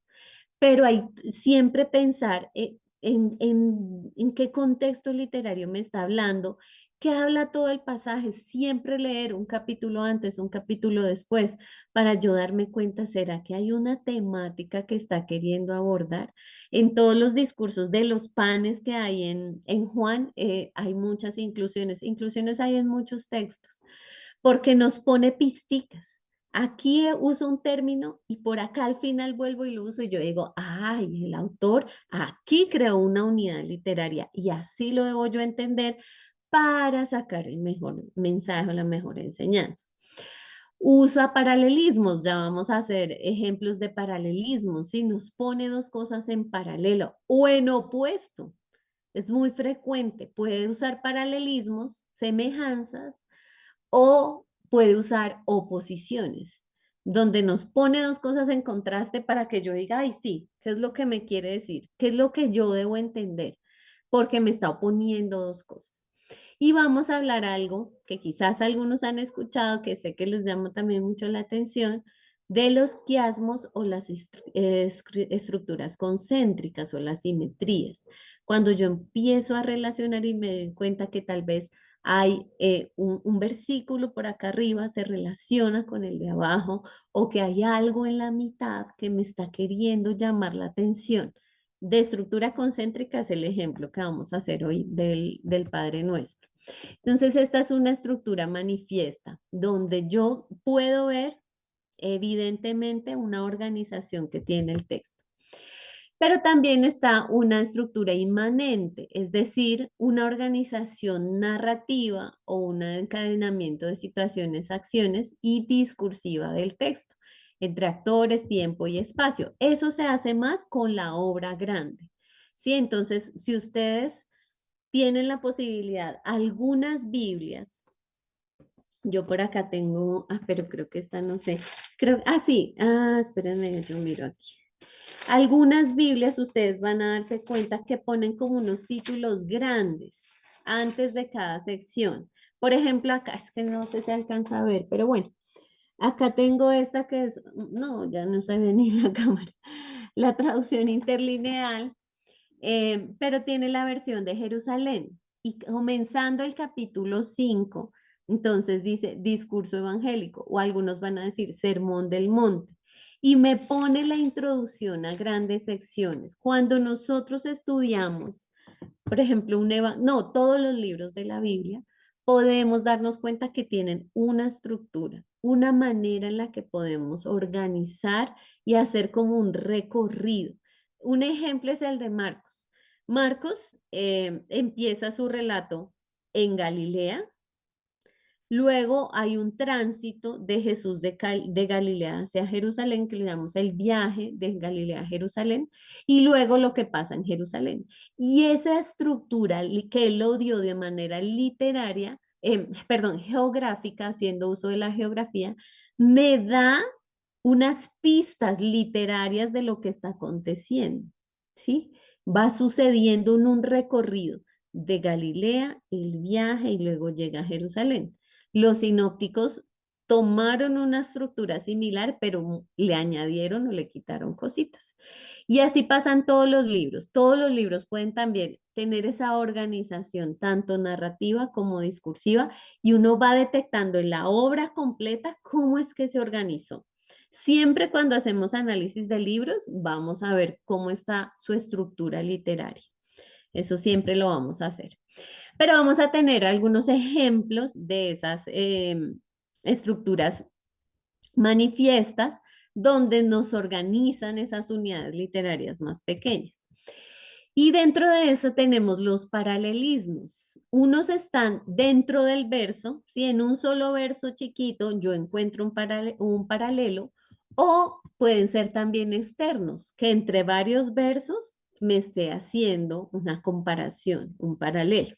pero hay siempre pensar en qué contexto literario me está hablando, qué habla todo el pasaje, siempre leer un capítulo antes, un capítulo después, para yo darme cuenta, ¿será que hay una temática que está queriendo abordar? En todos los discursos de los panes que hay en Juan, hay muchas inclusiones, inclusiones hay en muchos textos, porque nos pone pisticas. Aquí uso un término y por acá al final vuelvo y lo uso y yo digo, ay, el autor aquí creó una unidad literaria y así lo debo yo entender para sacar el mejor mensaje o la mejor enseñanza. Usa paralelismos, ya vamos a hacer ejemplos de paralelismos, si nos pone dos cosas en paralelo o en opuesto. Es muy frecuente, puede usar paralelismos, semejanzas o puede usar oposiciones, donde nos pone dos cosas en contraste para que yo diga, ay, sí, ¿qué es lo que me quiere decir? ¿Qué es lo que yo debo entender? Porque me está oponiendo dos cosas. Y vamos a hablar algo que quizás algunos han escuchado, que sé que les llama también mucho la atención, de los quiasmos o las estructuras concéntricas o las simetrías. Cuando yo empiezo a relacionar y me doy cuenta que tal vez hay un versículo por acá arriba, se relaciona con el de abajo, o que hay algo en la mitad que me está queriendo llamar la atención. De estructura concéntrica es el ejemplo que vamos a hacer hoy del Padre Nuestro. Entonces, esta es una estructura manifiesta donde yo puedo ver evidentemente una organización que tiene el texto. Pero también está una estructura inmanente, es decir, una organización narrativa o un encadenamiento de situaciones, acciones y discursiva del texto, entre actores, tiempo y espacio. Eso se hace más con la obra grande. ¿Sí? Entonces, si ustedes tienen la posibilidad, algunas Biblias, yo por acá tengo, pero creo que esta no sé, sí, espérenme, yo miro aquí. Algunas Biblias ustedes van a darse cuenta que ponen como unos títulos grandes antes de cada sección. Por ejemplo, acá es que no sé si alcanza a ver, pero bueno, acá tengo esta que es, no, ya no se ve ni la cámara, la traducción interlineal, pero tiene la versión de Jerusalén. Y comenzando el capítulo 5, entonces dice discurso evangélico, o algunos van a decir sermón del monte. Y me pone la introducción a grandes secciones. Cuando nosotros estudiamos, por ejemplo, no, todos los libros de la Biblia, podemos darnos cuenta que tienen una estructura, una manera en la que podemos organizar y hacer como un recorrido. Un ejemplo es el de Marcos. Marcos empieza su relato en Galilea. Luego hay un tránsito de Jesús de Galilea hacia Jerusalén, que le damos el viaje de Galilea a Jerusalén, y luego lo que pasa en Jerusalén. Y esa estructura que él lo dio de manera literaria, perdón, geográfica, haciendo uso de la geografía, me da unas pistas literarias de lo que está aconteciendo, ¿sí? Va sucediendo en un recorrido de Galilea, el viaje y luego llega a Jerusalén. Los sinópticos tomaron una estructura similar, pero le añadieron o le quitaron cositas. Y así pasan todos los libros. Todos los libros pueden también tener esa organización, tanto narrativa como discursiva, y uno va detectando en la obra completa cómo es que se organizó. Siempre cuando hacemos análisis de libros, vamos a ver cómo está su estructura literaria. Eso siempre lo vamos a hacer. Pero vamos a tener algunos ejemplos de esas estructuras manifiestas donde nos organizan esas unidades literarias más pequeñas. Y dentro de eso tenemos los paralelismos. Unos están dentro del verso, si en un solo verso chiquito yo encuentro un paralelo, o pueden ser también externos, que entre varios versos me esté haciendo una comparación, un paralelo.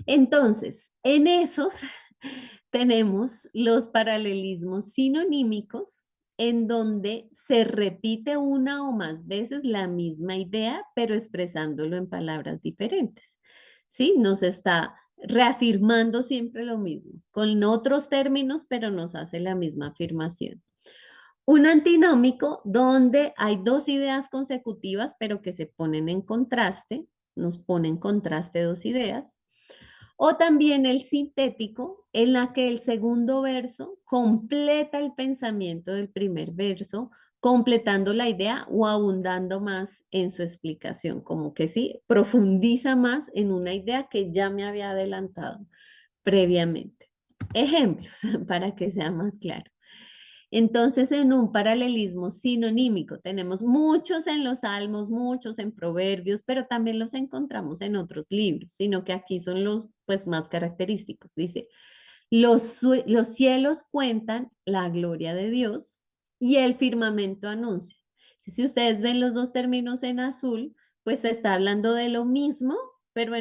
Entonces, en esos tenemos los paralelismos sinonímicos en donde se repite una o más veces la misma idea, pero expresándolo en palabras diferentes. ¿Sí? Nos está reafirmando siempre lo mismo, con otros términos, pero nos hace la misma afirmación. Un antinómico donde hay dos ideas consecutivas, pero que se ponen en contraste, nos pone en contraste dos ideas. O también el sintético, en la que el segundo verso completa el pensamiento del primer verso, completando la idea o abundando más en su explicación, como que sí, profundiza más en una idea que ya me había adelantado previamente. Ejemplos para que sea más claro. Entonces, en un paralelismo sinonímico, tenemos muchos en los Salmos, muchos en Proverbios, pero también los encontramos en otros libros, sino que aquí son los pues más característicos. Dice, los cielos cuentan la gloria de Dios y el firmamento anuncia. Si ustedes ven los dos términos en azul, pues se está hablando de lo mismo, pero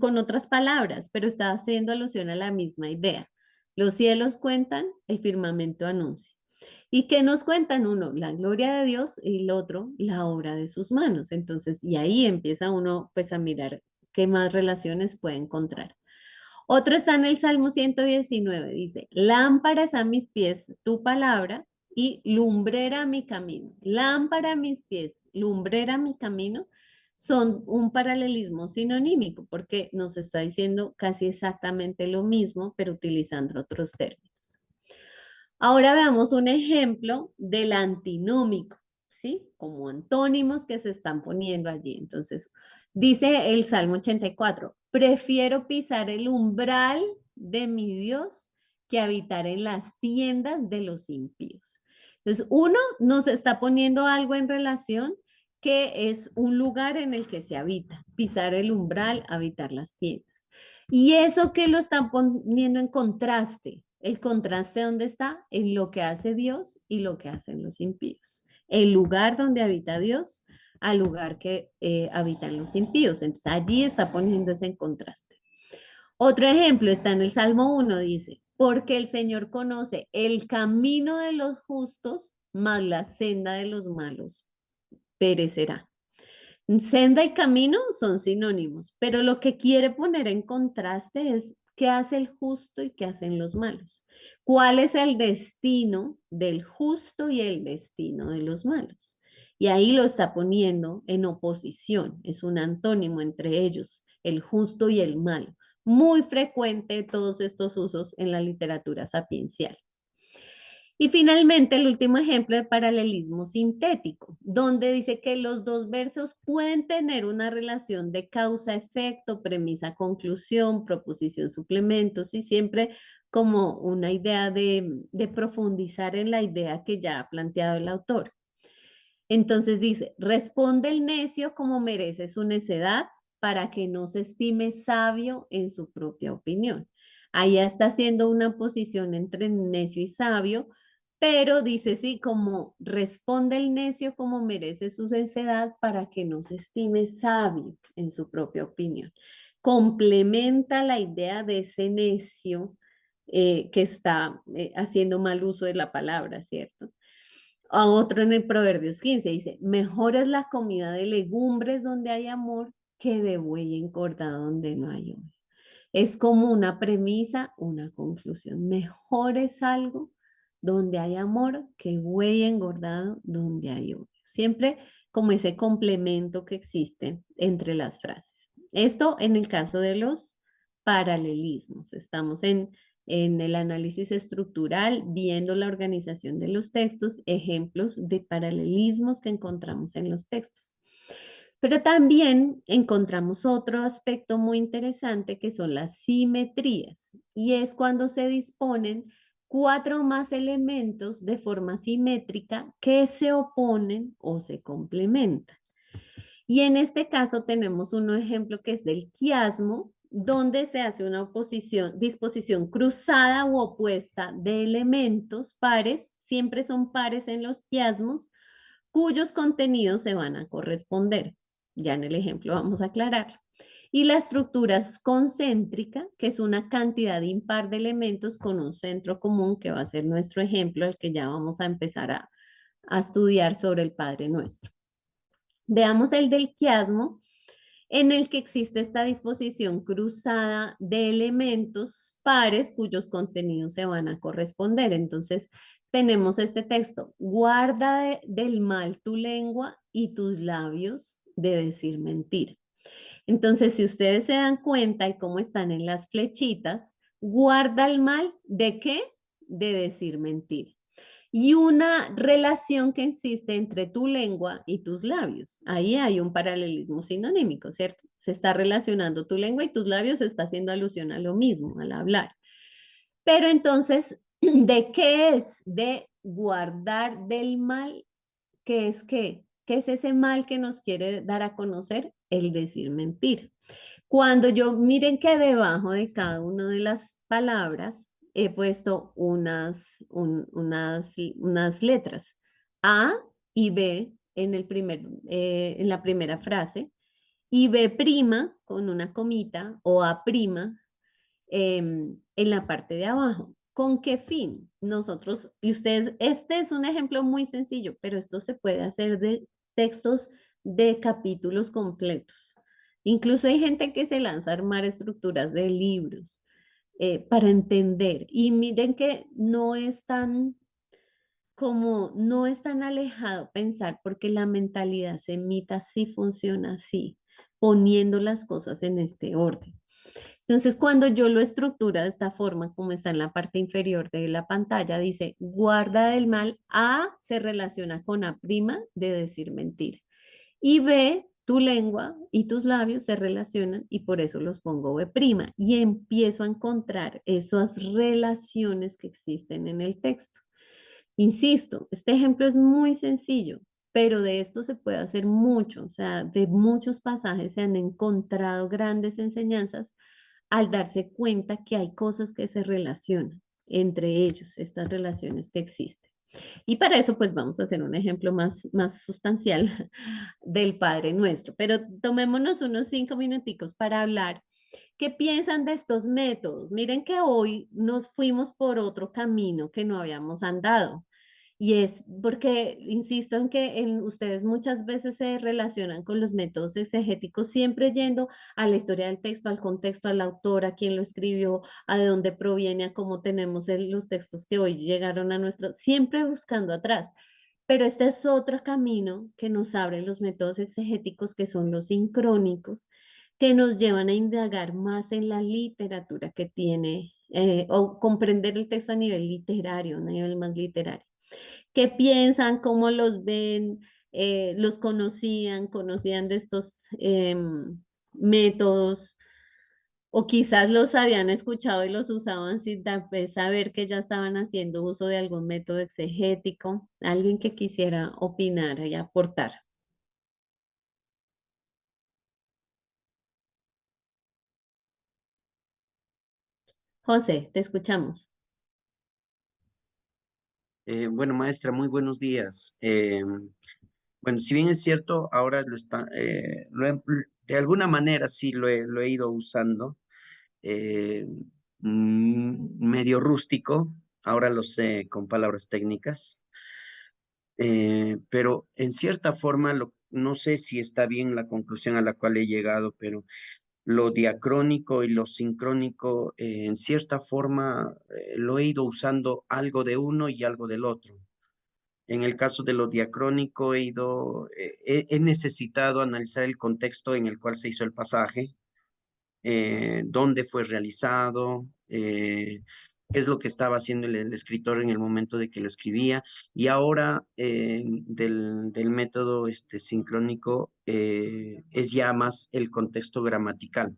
con otras palabras, pero está haciendo alusión a la misma idea. Los cielos cuentan, el firmamento anuncia. ¿Y qué nos cuentan? Uno, la gloria de Dios y el otro, la obra de sus manos. Entonces, y ahí empieza uno pues a mirar qué más relaciones puede encontrar. Otro está en el Salmo 119, dice, lámparas a mis pies, tu palabra, y lumbrera a mi camino. Lámpara a mis pies, lumbrera a mi camino, son un paralelismo sinonímico porque nos está diciendo casi exactamente lo mismo, pero utilizando otros términos. Ahora veamos un ejemplo del antinómico, ¿sí? Como antónimos que se están poniendo allí. Entonces, dice el Salmo 84, prefiero pisar el umbral de mi Dios que habitar en las tiendas de los impíos. Entonces, uno nos está poniendo algo en relación que es un lugar en el que se habita, pisar el umbral, habitar las tiendas. Y eso que lo están poniendo en contraste. ¿El contraste dónde está? En lo que hace Dios y lo que hacen los impíos. El lugar donde habita Dios al lugar que habitan los impíos. Entonces allí está poniendo ese en contraste. Otro ejemplo está en el Salmo 1, dice, porque el Señor conoce el camino de los justos, mas la senda de los malos perecerá. Senda y camino son sinónimos, pero lo que quiere poner en contraste es qué hace el justo y qué hacen los malos. ¿Cuál es el destino del justo y el destino de los malos? Y ahí lo está poniendo en oposición, es un antónimo entre ellos, el justo y el malo. Muy frecuente todos estos usos en la literatura sapiencial. Y finalmente, el último ejemplo de paralelismo sintético, donde dice que los dos versos pueden tener una relación de causa-efecto, premisa-conclusión, proposición-suplementos y siempre como una idea de profundizar en la idea que ya ha planteado el autor. Entonces dice, responde el necio como merece su necedad para que no se estime sabio en su propia opinión. Ahí está haciendo una posición entre necio y sabio, pero dice sí, como responde el necio como merece su necedad para que no se estime sabio en su propia opinión. Complementa la idea de ese necio que está haciendo mal uso de la palabra, ¿cierto? A otro en el Proverbios 15 dice, mejor es la comida de legumbres donde hay amor que de buey engordado donde no hay odio. Es como una premisa, una conclusión. Mejor es algo donde hay amor que buey engordado donde hay odio. Siempre como ese complemento que existe entre las frases. Esto en el caso de los paralelismos. Estamos en el análisis estructural, viendo la organización de los textos, ejemplos de paralelismos que encontramos en los textos. Pero también encontramos otro aspecto muy interesante que son las simetrías, y es cuando se disponen cuatro o más elementos de forma simétrica que se oponen o se complementan. Y en este caso tenemos un ejemplo que es del quiasmo, donde se hace una disposición cruzada u opuesta de elementos pares, siempre son pares en los quiasmos, cuyos contenidos se van a corresponder. Ya en el ejemplo vamos a aclarar. Y la estructura es concéntrica, que es una cantidad impar de elementos con un centro común, que va a ser nuestro ejemplo, el que ya vamos a empezar a estudiar sobre el Padre Nuestro. Veamos el del quiasmo, en el que existe esta disposición cruzada de elementos pares cuyos contenidos se van a corresponder. Entonces, tenemos este texto: guarda del mal tu lengua y tus labios de decir mentira. Entonces, si ustedes se dan cuenta y cómo están en las flechitas, guarda el mal ¿de qué? De decir mentira. Y una relación que existe entre tu lengua y tus labios. Ahí hay un paralelismo sinonímico, ¿cierto? Se está relacionando tu lengua y tus labios, se está haciendo alusión a lo mismo al hablar. Pero entonces, ¿de qué es? De guardar del mal. ¿Qué es qué? ¿Qué es ese mal que nos quiere dar a conocer? El decir mentira. Cuando yo, miren que debajo de cada una de las palabras he puesto unas letras, A y B en la primera frase, y B prima con una comita o A prima en la parte de abajo. ¿Con qué fin? Nosotros, y ustedes, este es un ejemplo muy sencillo, pero esto se puede hacer de textos de capítulos completos. Incluso hay gente que se lanza a armar estructuras de libros para entender. Y miren que no es tan alejado pensar, porque la mentalidad semita sí funciona así, poniendo las cosas en este orden. Entonces, cuando yo lo estructura de esta forma, como está en la parte inferior de la pantalla, dice, guarda del mal, A se relaciona con A prima de decir mentira. Y B, tu lengua y tus labios se relacionan y por eso los pongo B prima. Y empiezo a encontrar esas relaciones que existen en el texto. Insisto, este ejemplo es muy sencillo, pero de esto se puede hacer mucho. O sea, de muchos pasajes se han encontrado grandes enseñanzas al darse cuenta que hay cosas que se relacionan entre ellos, estas relaciones que existen. Y para eso, pues vamos a hacer un ejemplo más sustancial del Padre Nuestro. Pero tomémonos unos 5 minuticos para hablar. ¿Qué piensan de estos métodos? Miren que hoy nos fuimos por otro camino que no habíamos andado. Y es porque, insisto en que ustedes muchas veces se relacionan con los métodos exegéticos, siempre yendo a la historia del texto, al contexto, al autor, a quién lo escribió, a de dónde proviene, a cómo tenemos los textos que hoy llegaron a nuestro, siempre buscando atrás. Pero este es otro camino que nos abren los métodos exegéticos, que son los sincrónicos, que nos llevan a indagar más en la literatura que tiene, o comprender el texto a nivel literario, a nivel más literario. ¿Qué piensan? ¿Cómo los ven? ¿Los conocían? ¿Conocían de estos métodos? O quizás los habían escuchado y los usaban sin tal vez saber que ya estaban haciendo uso de algún método exegético. Alguien que quisiera opinar y aportar. José, te escuchamos. Bueno, maestra, muy buenos días. Bueno, si bien es cierto, ahora de alguna manera sí lo he ido usando, eh, medio rústico, ahora lo sé con palabras técnicas, pero en cierta forma, no sé si está bien la conclusión a la cual he llegado, pero lo diacrónico y lo sincrónico, en cierta forma, lo he ido usando algo de uno y algo del otro. En el caso de lo diacrónico, he necesitado analizar el contexto en el cual se hizo el pasaje, dónde fue realizado, qué es lo que estaba haciendo el escritor en el momento de que lo escribía. Y ahora del método sincrónico es ya más el contexto gramatical.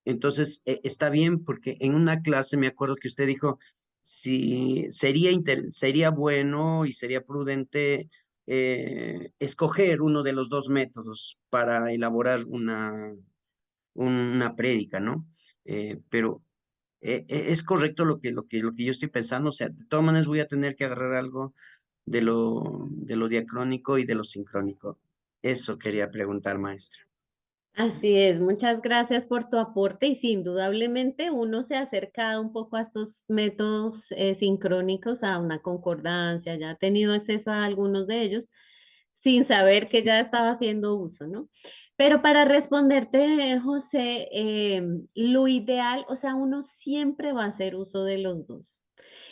Entonces, está bien porque en una clase me acuerdo que usted dijo, si sería bueno y sería prudente escoger uno de los dos métodos para elaborar una prédica, ¿no? Pero es correcto lo que yo estoy pensando, o sea, de todas maneras voy a tener que agarrar algo de lo diacrónico y de lo sincrónico. Eso quería preguntar, maestra. Así es, muchas gracias por tu aporte y sí, indudablemente uno se ha acercado un poco a estos métodos sincrónicos, a una concordancia, ya ha tenido acceso a algunos de ellos sin saber que ya estaba haciendo uso, ¿no? Pero para responderte, José, lo ideal, o sea, uno siempre va a hacer uso de los dos.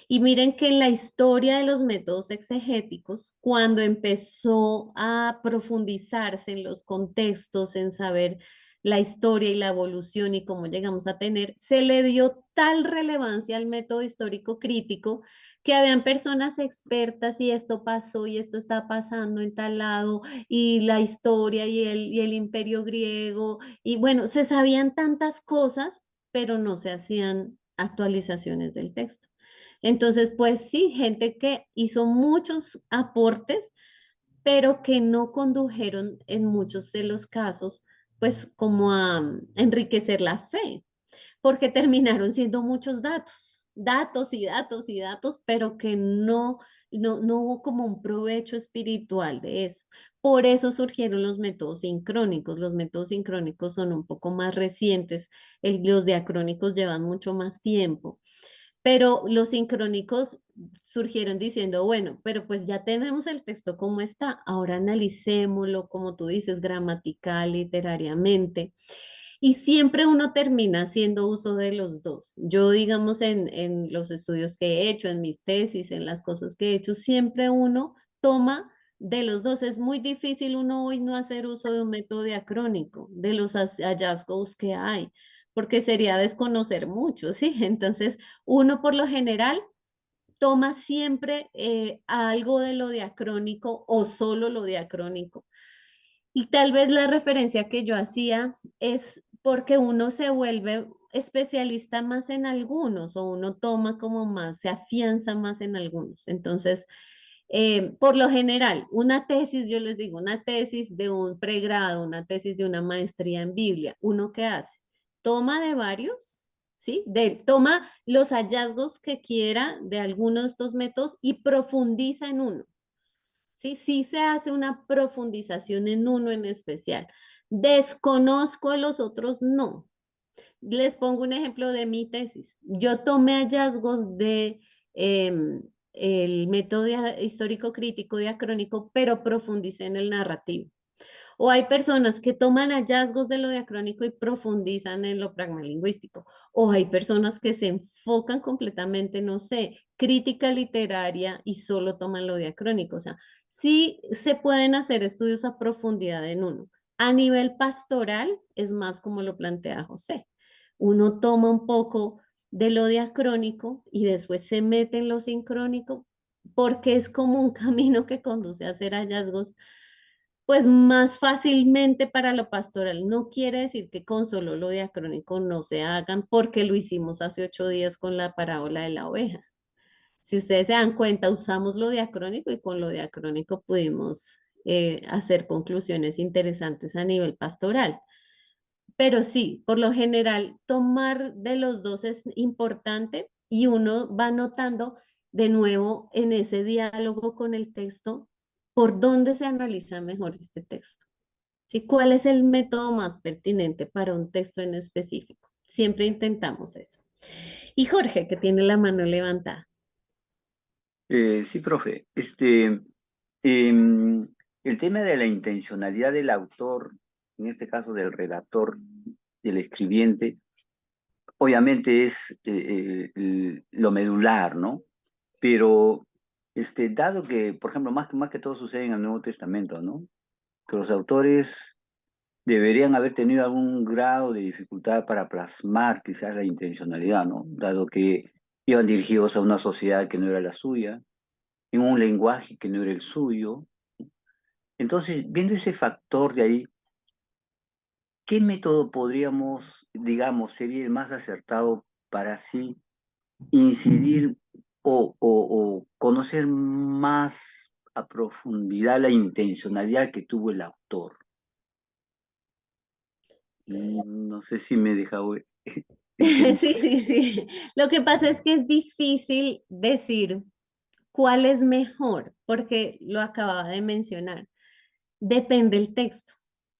Y miren que en la historia de los métodos exegéticos, cuando empezó a profundizarse en los contextos, en saber la historia y la evolución y cómo llegamos a tener, se le dio tal relevancia al método histórico crítico que habían personas expertas y esto pasó y esto está pasando en tal lado y la historia y el imperio griego y bueno, se sabían tantas cosas, pero no se hacían actualizaciones del texto. Entonces, pues sí, gente que hizo muchos aportes, pero que no condujeron en muchos de los casos, pues como a enriquecer la fe, porque terminaron siendo muchos datos, datos y datos y datos, pero que no hubo como un provecho espiritual de eso. Por eso surgieron los métodos sincrónicos. Los métodos sincrónicos son un poco más recientes, los diacrónicos llevan mucho más tiempo. Pero los sincrónicos surgieron diciendo, bueno, pero pues ya tenemos el texto como está, ahora analicémoslo, como tú dices, gramatical, literariamente. Y siempre uno termina haciendo uso de los dos. Yo, digamos, en los estudios que he hecho, en mis tesis, en las cosas que he hecho, siempre uno toma de los dos. Es muy difícil uno hoy no hacer uso de un método diacrónico, de los hallazgos que hay, porque sería desconocer mucho, ¿sí? Entonces, uno por lo general toma siempre algo de lo diacrónico o solo lo diacrónico. Y tal vez la referencia que yo hacía es porque uno se vuelve especialista más en algunos o uno toma como más, se afianza más en algunos. Entonces, por lo general, una tesis, yo les digo, una tesis de un pregrado, una tesis de una maestría en Biblia, ¿uno qué hace? Toma de varios, ¿sí? Toma los hallazgos que quiera de alguno de estos métodos y profundiza en uno. Sí, sí se hace una profundización en uno en especial. Desconozco los otros, no. Les pongo un ejemplo de mi tesis. Yo tomé hallazgos de el método histórico crítico diacrónico, pero profundicé en el narrativo. O hay personas que toman hallazgos de lo diacrónico y profundizan en lo pragmalingüístico. O hay personas que se enfocan completamente, no sé, crítica literaria y solo toman lo diacrónico. O sea, sí se pueden hacer estudios a profundidad en uno. A nivel pastoral es más como lo plantea José. Uno toma un poco de lo diacrónico y después se mete en lo sincrónico porque es como un camino que conduce a hacer hallazgos pues más fácilmente para lo pastoral. No quiere decir que con solo lo diacrónico no se hagan, porque lo hicimos hace 8 días con la parábola de la oveja. Si ustedes se dan cuenta, usamos lo diacrónico y con lo diacrónico pudimos hacer conclusiones interesantes a nivel pastoral. Pero sí, por lo general, tomar de los dos es importante y uno va notando de nuevo en ese diálogo con el texto por dónde se analiza mejor este texto. ¿Sí? ¿Cuál es el método más pertinente para un texto en específico? Siempre intentamos eso. Y Jorge, que tiene la mano levantada. Sí, profe. Em, el tema de la intencionalidad del autor, en este caso del redactor, del escribiente, obviamente es lo medular, ¿no? Pero dado que, por ejemplo, más que todo sucede en el Nuevo Testamento, ¿no? Que los autores deberían haber tenido algún grado de dificultad para plasmar quizás la intencionalidad, ¿no? Dado que iban dirigidos a una sociedad que no era la suya, en un lenguaje que no era el suyo. Entonces, viendo ese factor de ahí, ¿qué método podríamos, digamos, sería el más acertado para así incidir o conocer más a profundidad la intencionalidad que tuvo el autor? No sé si me he dejado Sí, entender. sí, sí. Lo que pasa es que es difícil decir cuál es mejor, porque lo acababa de mencionar. Depende el texto.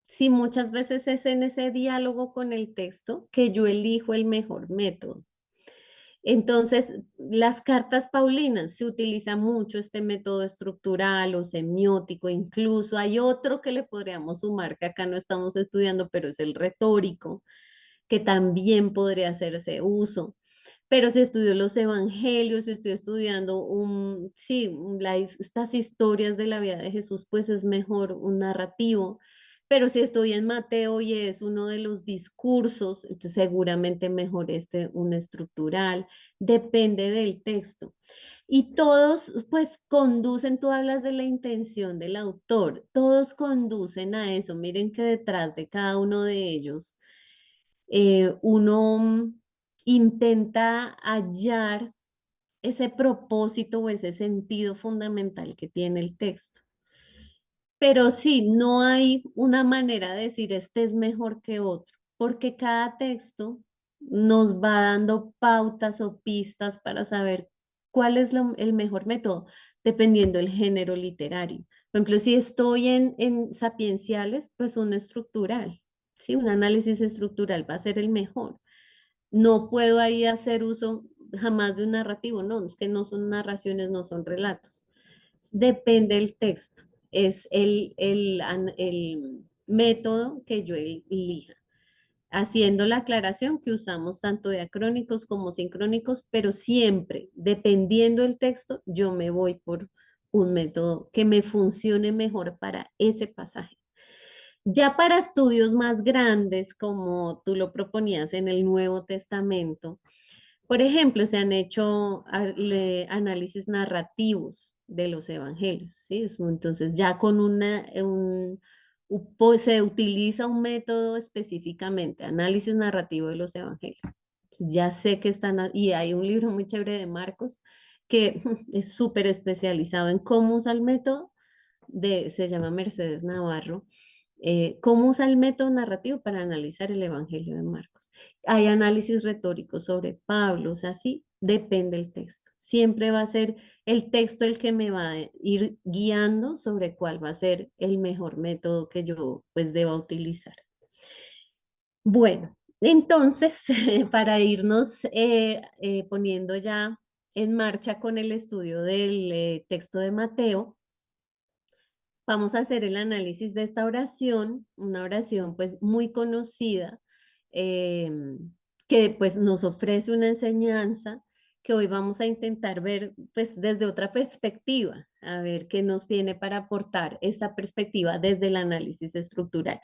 Sí, muchas veces es en ese diálogo con el texto que yo elijo el mejor método. Entonces, las cartas paulinas se utiliza mucho este método estructural o semiótico, incluso hay otro que le podríamos sumar que acá no estamos estudiando, pero es el retórico, que también podría hacerse uso. Pero si estudio los evangelios, si estoy estudiando sí, estas historias de la vida de Jesús, pues es mejor un narrativo. Pero si estoy en Mateo y es uno de los discursos, entonces seguramente mejor un estructural, depende del texto. Y todos, pues, conducen, tú hablas de la intención del autor, todos conducen a eso. Miren que detrás de cada uno de ellos uno intenta hallar ese propósito o ese sentido fundamental que tiene el texto. Pero sí, no hay una manera de decir este es mejor que otro, porque cada texto nos va dando pautas o pistas para saber cuál es el mejor método, dependiendo del género literario. Por ejemplo, si estoy en sapienciales, pues un estructural, ¿sí? Un análisis estructural va a ser el mejor. No puedo ahí hacer uso jamás de un narrativo, no, es que no son narraciones, no son relatos. Depende del texto, es el método que yo elija, haciendo la aclaración que usamos tanto diacrónicos como sincrónicos, pero siempre, dependiendo del texto, yo me voy por un método que me funcione mejor para ese pasaje. Ya para estudios más grandes, como tú lo proponías en el Nuevo Testamento, por ejemplo, se han hecho análisis narrativos de los evangelios, ¿sí? Entonces, ya con pues, se utiliza un método específicamente, análisis narrativo de los evangelios. Ya sé que y hay un libro muy chévere de Marcos que es súper especializado en cómo usa el método, se llama Mercedes Navarro, cómo usa el método narrativo para analizar el Evangelio de Marcos. Hay análisis retóricos sobre Pablo, o sea, sí, depende del texto. Siempre va a ser el texto el que me va a ir guiando sobre cuál va a ser el mejor método que yo pues deba utilizar. Bueno, entonces, para irnos poniendo ya en marcha con el estudio del texto de Mateo, vamos a hacer el análisis de esta oración, una oración pues muy conocida, que pues nos ofrece una enseñanza que hoy vamos a intentar ver pues desde otra perspectiva, a ver qué nos tiene para aportar esta perspectiva desde el análisis estructural.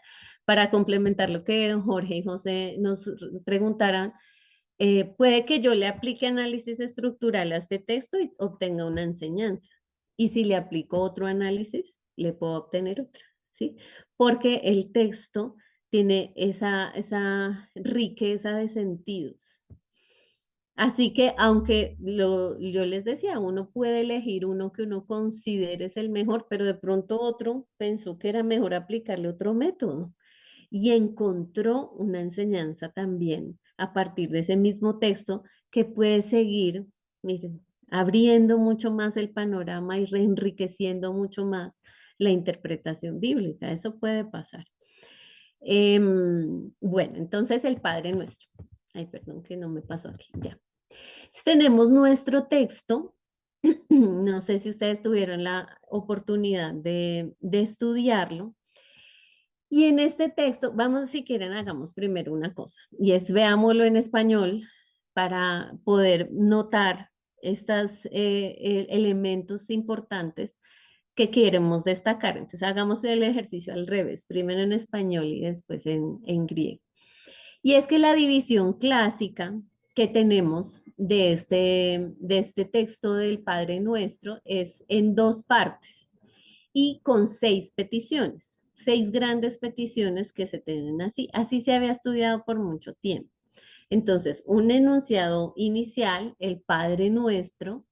Para complementar lo que Jorge y José nos preguntaran, puede que yo le aplique análisis estructural a este texto y obtenga una enseñanza. Y si le aplico otro análisis, le puedo obtener otra, ¿sí? Porque el texto tiene esa riqueza de sentidos. Así que aunque yo les decía, uno puede elegir uno que uno considere es el mejor, pero de pronto otro pensó que era mejor aplicarle otro método y encontró una enseñanza también a partir de ese mismo texto que puede seguir, miren, abriendo mucho más el panorama y reenriqueciendo mucho más la interpretación bíblica. Eso puede pasar. Bueno, entonces el Padre Nuestro. Ay, perdón que no me pasó aquí. Ya. Entonces, tenemos nuestro texto. No sé si ustedes tuvieron la oportunidad de estudiarlo. Y en este texto, vamos, si quieren, hagamos primero una cosa, y es veámoslo en español para poder notar estos elementos importantes que queremos destacar. Entonces, hagamos el ejercicio al revés, primero en español y después en griego. Y es que la división clásica que tenemos de este texto del Padre Nuestro es en dos partes y con 6 peticiones, 6 grandes peticiones que se tienen así. Así se había estudiado por mucho tiempo. Entonces, un enunciado inicial, el Padre Nuestro,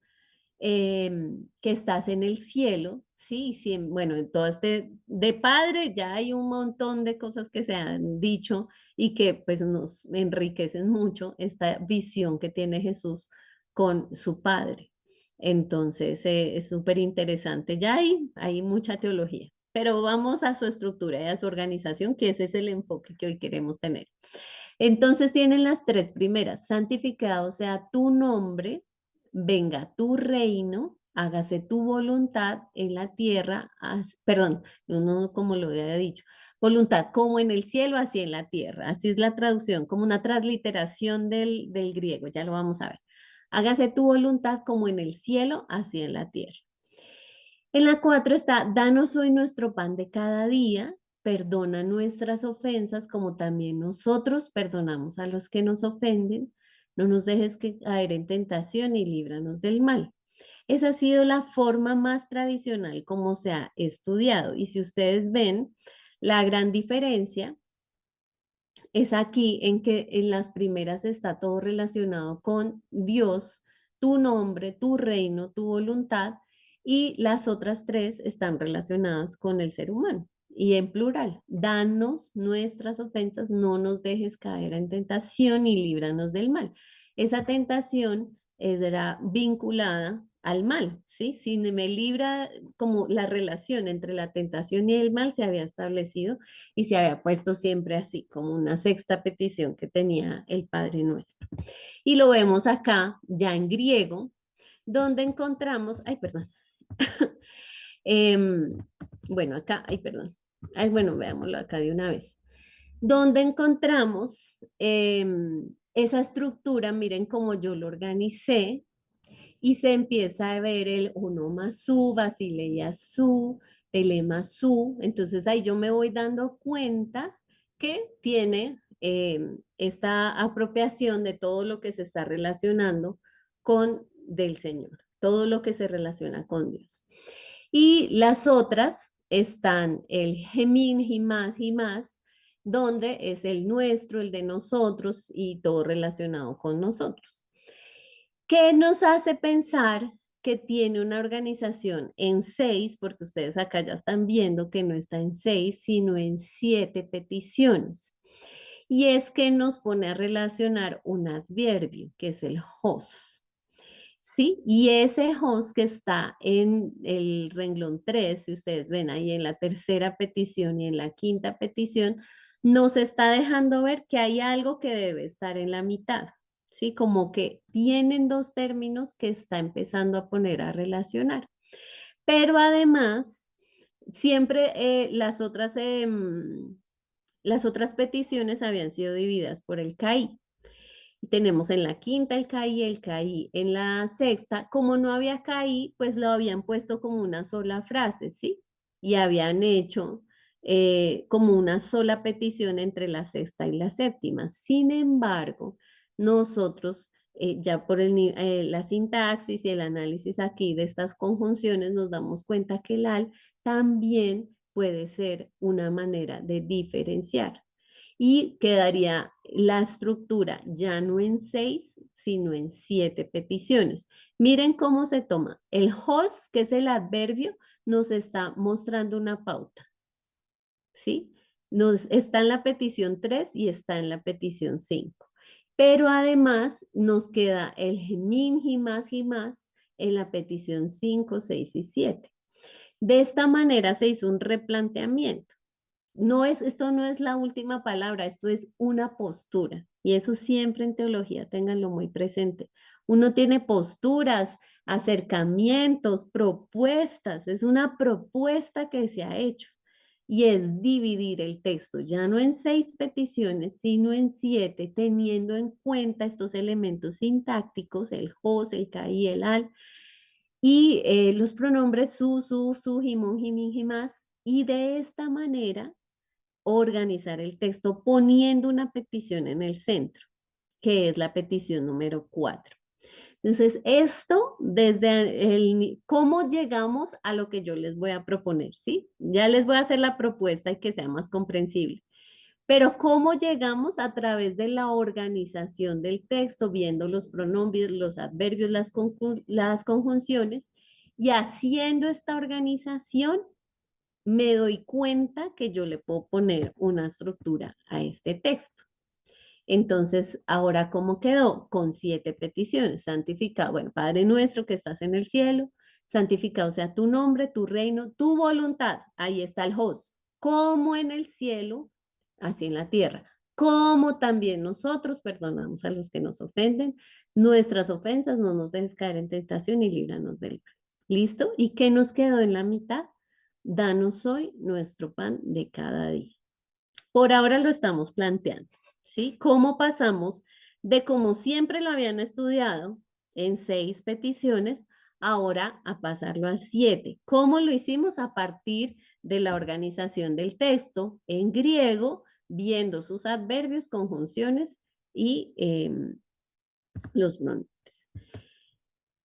que estás en el cielo, ¿sí? Sí, bueno, en todo este de Padre ya hay un montón de cosas que se han dicho y que pues nos enriquecen mucho esta visión que tiene Jesús con su Padre. Entonces, es súper interesante. Ya hay mucha teología. pero vamos a su estructura y a su organización, que ese es el enfoque que hoy queremos tener. Entonces tienen las tres primeras: santificado sea tu nombre, venga tu reino, hágase tu voluntad en la tierra, perdón, no como lo había dicho, voluntad como en el cielo, así en la tierra. Así es la traducción, como una transliteración del griego, ya lo vamos a ver. Hágase tu voluntad como en el cielo, así en la tierra. En la 4 está, danos hoy nuestro pan de cada día, perdona nuestras ofensas como también nosotros perdonamos a los que nos ofenden, no nos dejes caer en tentación y líbranos del mal. Esa ha sido la forma más tradicional como se ha estudiado. Y si ustedes ven, la gran diferencia es aquí en que en las primeras está todo relacionado con Dios, tu nombre, tu reino, tu voluntad, y las otras tres están relacionadas con el ser humano. Y en plural, danos nuestras ofensas, no nos dejes caer en tentación y líbranos del mal. Esa tentación será vinculada al mal, ¿sí? Si me libra, como la relación entre la tentación y el mal se había establecido y se había puesto siempre así, como una sexta petición que tenía el Padre Nuestro. Y lo vemos acá, ya en griego, donde encontramos, ay, perdón, Em, bueno, acá, ay, perdón, ay, bueno, veámoslo acá de una vez, donde encontramos esa estructura, miren cómo yo lo organicé, y se empieza a ver el uno más su, Basileia su, telema su. Entonces ahí yo me voy dando cuenta que tiene esta apropiación de todo lo que se está relacionando con del Señor, todo lo que se relaciona con Dios. Y las otras están el gemín, más, donde es el nuestro, el de nosotros y todo relacionado con nosotros. ¿Qué nos hace pensar que tiene una organización en 6? Porque ustedes acá ya están viendo que no está en 6, sino en 7 peticiones. Y es que nos pone a relacionar un adverbio, que es el host. ¿Sí? Y ese host que está en el renglón 3, si ustedes ven ahí en la tercera petición y en la quinta petición, nos está dejando ver que hay algo que debe estar en la mitad. ¿Sí? Como que tienen dos términos que está empezando a poner a relacionar. Pero además, siempre las otras peticiones habían sido divididas por el CAI. Tenemos en la quinta el CAI, el CAI en la sexta. Como no había CAI, pues lo habían puesto como una sola frase, ¿sí? Y habían hecho como una sola petición entre la sexta y la séptima. Sin embargo, nosotros, ya por la sintaxis y el análisis aquí de estas conjunciones, nos damos cuenta que el al también puede ser una manera de diferenciar y quedaría la estructura ya no en 6, sino en 7 peticiones. Miren cómo se toma. El host, que es el adverbio, nos está mostrando una pauta, ¿sí? Está en la petición 3 y está en la petición 5. Pero además nos queda el gemin, más en la petición 5, 6 y 7. De esta manera se hizo un replanteamiento. Esto no es la última palabra, esto es una postura. Y eso siempre en teología, ténganlo muy presente. Uno tiene posturas, acercamientos, propuestas. Es una propuesta que se ha hecho. Y es dividir el texto ya no en 6 peticiones, sino en 7, teniendo en cuenta estos elementos sintácticos, el jos, el ca y el al, y los pronombres su, jimón, jimin, jimas. Y de esta manera organizar el texto poniendo una petición en el centro, que es la petición número 4. Entonces, esto desde cómo llegamos a lo que yo les voy a proponer, ¿sí? Ya les voy a hacer la propuesta y que sea más comprensible. Pero cómo llegamos a través de la organización del texto, viendo los pronombres, los adverbios, las conjunciones, y haciendo esta organización me doy cuenta que yo le puedo poner una estructura a este texto. Entonces, ahora, ¿cómo quedó? Con 7 peticiones. Santificado, bueno, Padre nuestro que estás en el cielo, santificado sea tu nombre, tu reino, tu voluntad. Ahí está el host, como en el cielo, así en la tierra. Como también nosotros perdonamos a los que nos ofenden, nuestras ofensas, no nos dejes caer en tentación y líbranos del mal. ¿Listo? ¿Y qué nos quedó en la mitad? Danos hoy nuestro pan de cada día. Por ahora lo estamos planteando, ¿sí? ¿Cómo pasamos de como siempre lo habían estudiado en 6 peticiones, ahora a pasarlo a 7? ¿Cómo lo hicimos? A partir de la organización del texto en griego, viendo sus adverbios, conjunciones y los pronombres.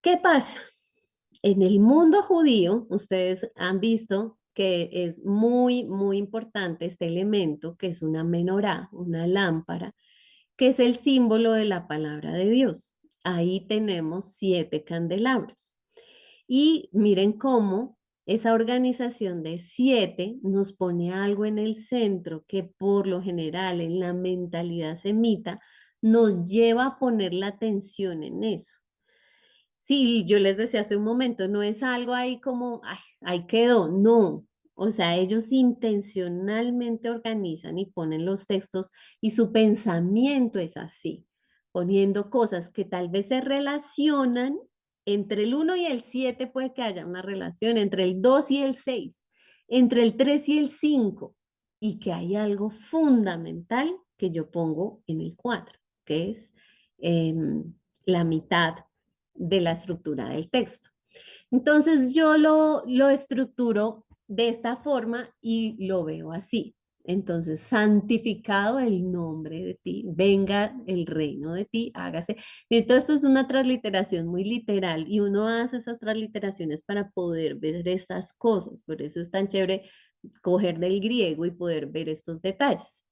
¿Qué pasa? En el mundo judío, ustedes han visto que es muy, muy importante este elemento, que es una menorá, una lámpara, que es el símbolo de la palabra de Dios. Ahí tenemos 7 candelabros. Y miren cómo esa organización de 7 nos pone algo en el centro que por lo general en la mentalidad semita nos lleva a poner la atención en eso. Sí, yo les decía hace un momento, no es algo ahí como, ay, ahí quedó, no. O sea, ellos intencionalmente organizan y ponen los textos y su pensamiento es así, poniendo cosas que tal vez se relacionan entre el 1 y el 7 puede que haya una relación, entre el 2 y el 6, entre el 3 y el 5 y que hay algo fundamental que yo pongo en el 4, que es la mitad de la estructura del texto. Entonces yo lo estructuro de esta forma y lo veo así. Entonces, santificado el nombre de ti, venga el reino de ti, hágase. Entonces, esto es una transliteración muy literal y uno hace esas transliteraciones para poder ver estas cosas. Por eso es tan chévere coger del griego y poder ver estos detalles.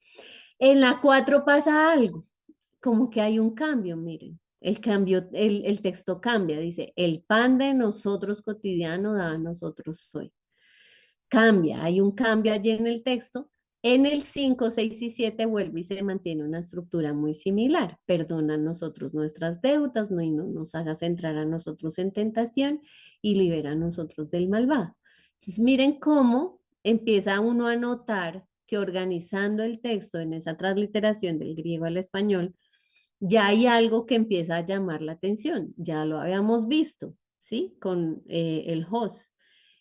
En la 4 pasa algo, como que hay un cambio, miren. El cambio, el texto cambia, dice, el pan de nosotros cotidiano da a nosotros hoy. Cambia, hay un cambio allí en el texto. En el 5, 6 y 7 vuelve y se mantiene una estructura muy similar. Perdona a nosotros nuestras deudas, no, y no nos hagas entrar a nosotros en tentación y libera a nosotros del malvado. Entonces, miren cómo empieza uno a notar que organizando el texto en esa transliteración del griego al español, ya hay algo que empieza a llamar la atención. Ya lo habíamos visto, ¿sí? Con el host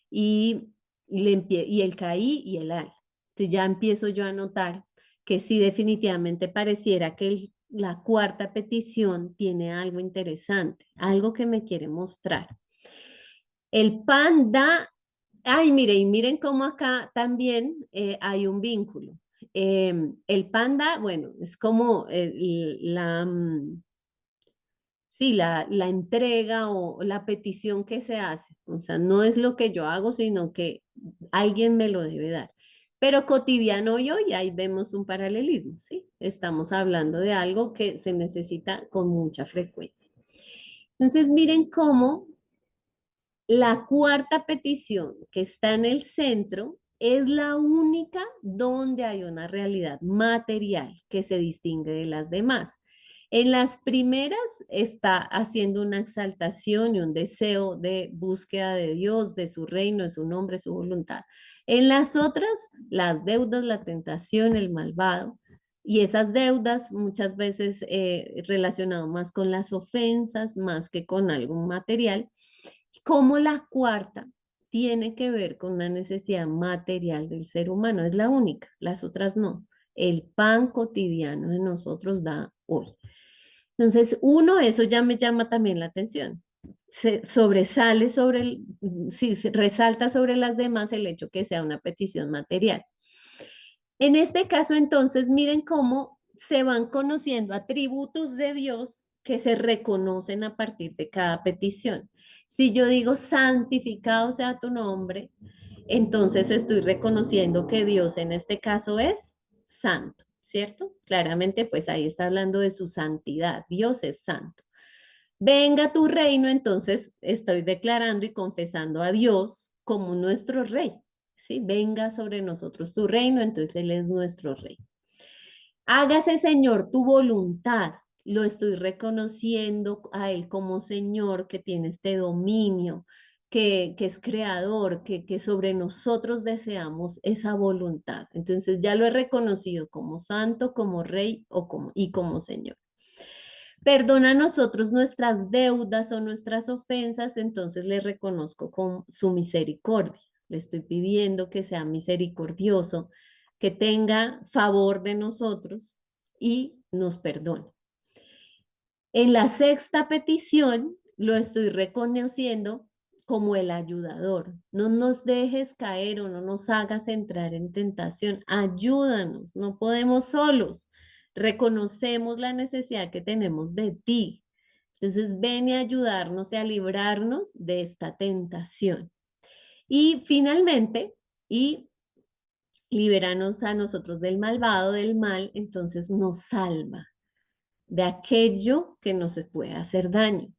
y, y el caí y el al. Entonces ya empiezo yo a notar que sí, definitivamente pareciera que la cuarta petición tiene algo interesante, algo que me quiere mostrar. El pan da, ay, mire, y miren cómo acá también hay un vínculo. El panda, bueno, es como sí, la entrega o la petición que se hace. O sea, no es lo que yo hago, sino que alguien me lo debe dar. Pero cotidiano y hoy ahí vemos un paralelismo, ¿sí? Estamos hablando de algo que se necesita con mucha frecuencia. Entonces, miren cómo la cuarta petición que está en el centro es la única donde hay una realidad material que se distingue de las demás. En las primeras está haciendo una exaltación y un deseo de búsqueda de Dios, de su reino, de su nombre, su voluntad. En las otras, las deudas, la tentación, el malvado. Y esas deudas muchas veces relacionado más con las ofensas, más que con algo material. Como la cuarta tiene que ver con una necesidad material del ser humano, es la única, las otras no. El pan cotidiano de nosotros da hoy. Entonces, uno, eso ya me llama también la atención. Se sobresale sobre el, sí, se resalta sobre las demás el hecho que sea una petición material. En este caso, entonces, miren cómo se van conociendo atributos de Dios que se reconocen a partir de cada petición. Si yo digo santificado sea tu nombre, entonces estoy reconociendo que Dios en este caso es santo, ¿cierto? Claramente, pues ahí está hablando de su santidad. Dios es santo. Venga tu reino, entonces estoy declarando y confesando a Dios como nuestro rey. ¿Sí? Venga sobre nosotros tu reino, entonces Él es nuestro rey. Hágase, Señor, tu voluntad. Lo estoy reconociendo a Él como Señor que tiene este dominio, que es creador, que sobre nosotros deseamos esa voluntad. Entonces ya lo he reconocido como santo, como rey y como Señor. Perdona a nosotros nuestras deudas o nuestras ofensas, entonces le reconozco con su misericordia. Le estoy pidiendo que sea misericordioso, que tenga favor de nosotros y nos perdone. En la sexta petición lo estoy reconociendo como el ayudador. No nos dejes caer o no nos hagas entrar en tentación. Ayúdanos, no podemos solos. Reconocemos la necesidad que tenemos de ti. Entonces, ven y ayudarnos y a librarnos de esta tentación. Y finalmente, y libéranos a nosotros del malvado, del mal, entonces nos salva de aquello que nos puede hacer daño.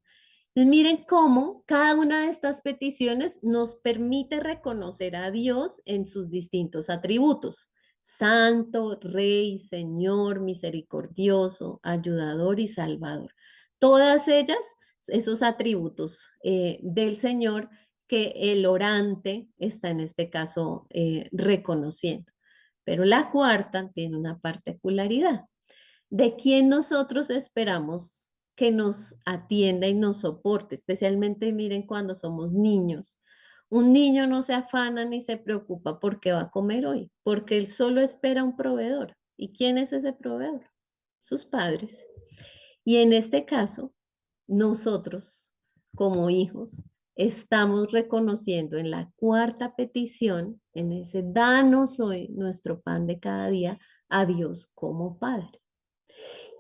Entonces, miren cómo cada una de estas peticiones nos permite reconocer a Dios en sus distintos atributos: santo, rey, señor, misericordioso, ayudador y salvador. Todas ellas, esos atributos del Señor que el orante está en este caso reconociendo. Pero la cuarta tiene una particularidad. ¿De quién nosotros esperamos que nos atienda y nos soporte? Especialmente, miren, cuando somos niños. Un niño no se afana ni se preocupa por qué va a comer hoy, porque él solo espera un proveedor. ¿Y quién es ese proveedor? Sus padres. Y en este caso, nosotros, como hijos, estamos reconociendo en la cuarta petición, en ese danos hoy nuestro pan de cada día, a Dios como Padre.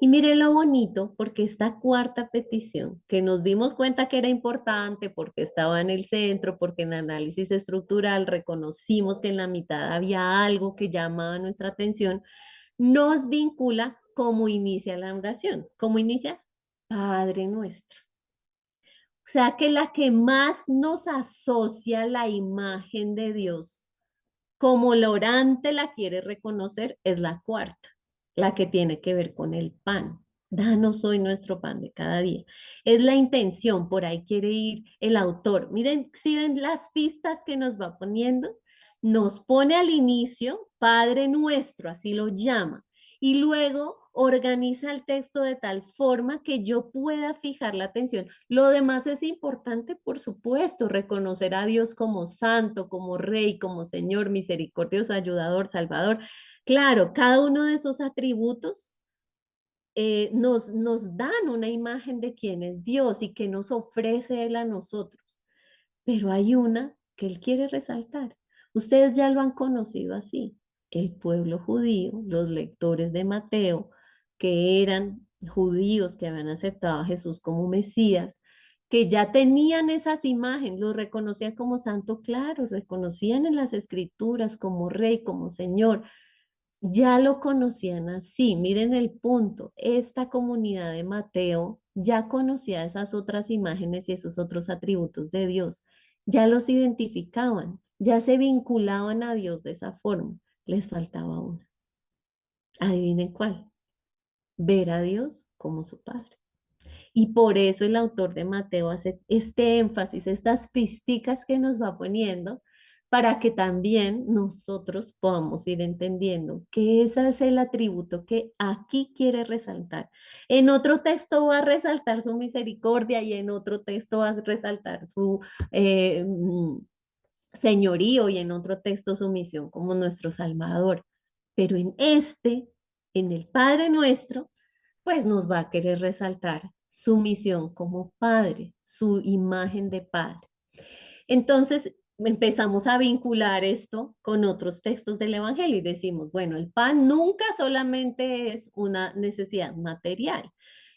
Y mire lo bonito, porque esta cuarta petición, que nos dimos cuenta que era importante porque estaba en el centro, porque en análisis estructural reconocimos que en la mitad había algo que llamaba nuestra atención, nos vincula cómo inicia la oración. ¿Cómo inicia? Padre nuestro. O sea que la que más nos asocia la imagen de Dios como el orante la quiere reconocer es la cuarta, la que tiene que ver con el pan. Danos hoy nuestro pan de cada día. Es la intención, por ahí quiere ir el autor. Miren, si ven las pistas que nos va poniendo, nos pone al inicio Padre nuestro, así lo llama, y luego organiza el texto de tal forma que yo pueda fijar la atención. Lo demás es importante, por supuesto, reconocer a Dios como santo, como rey, como Señor, misericordioso, ayudador, salvador. Claro, cada uno de esos atributos nos dan una imagen de quién es Dios y qué nos ofrece Él a nosotros. Pero hay una que Él quiere resaltar. Ustedes ya lo han conocido así. El pueblo judío, los lectores de Mateo, que eran judíos que habían aceptado a Jesús como Mesías, que ya tenían esas imágenes, lo reconocían como santo, claro, reconocían en las escrituras como rey, como señor, ya lo conocían así. Miren el punto. Esta comunidad de Mateo ya conocía esas otras imágenes y esos otros atributos de Dios. Ya los identificaban, ya se vinculaban a Dios de esa forma. Les faltaba una. Adivinen cuál. Ver a Dios como su Padre. Y por eso el autor de Mateo hace este énfasis, estas pisticas que nos va poniendo, para que también nosotros podamos ir entendiendo que ese es el atributo que aquí quiere resaltar. En otro texto va a resaltar su misericordia y en otro texto va a resaltar su señorío y en otro texto su misión como nuestro Salvador. Pero en este, en el Padre nuestro, pues nos va a querer resaltar su misión como padre, su imagen de padre. Entonces empezamos a vincular esto con otros textos del Evangelio y decimos, bueno, el pan nunca solamente es una necesidad material.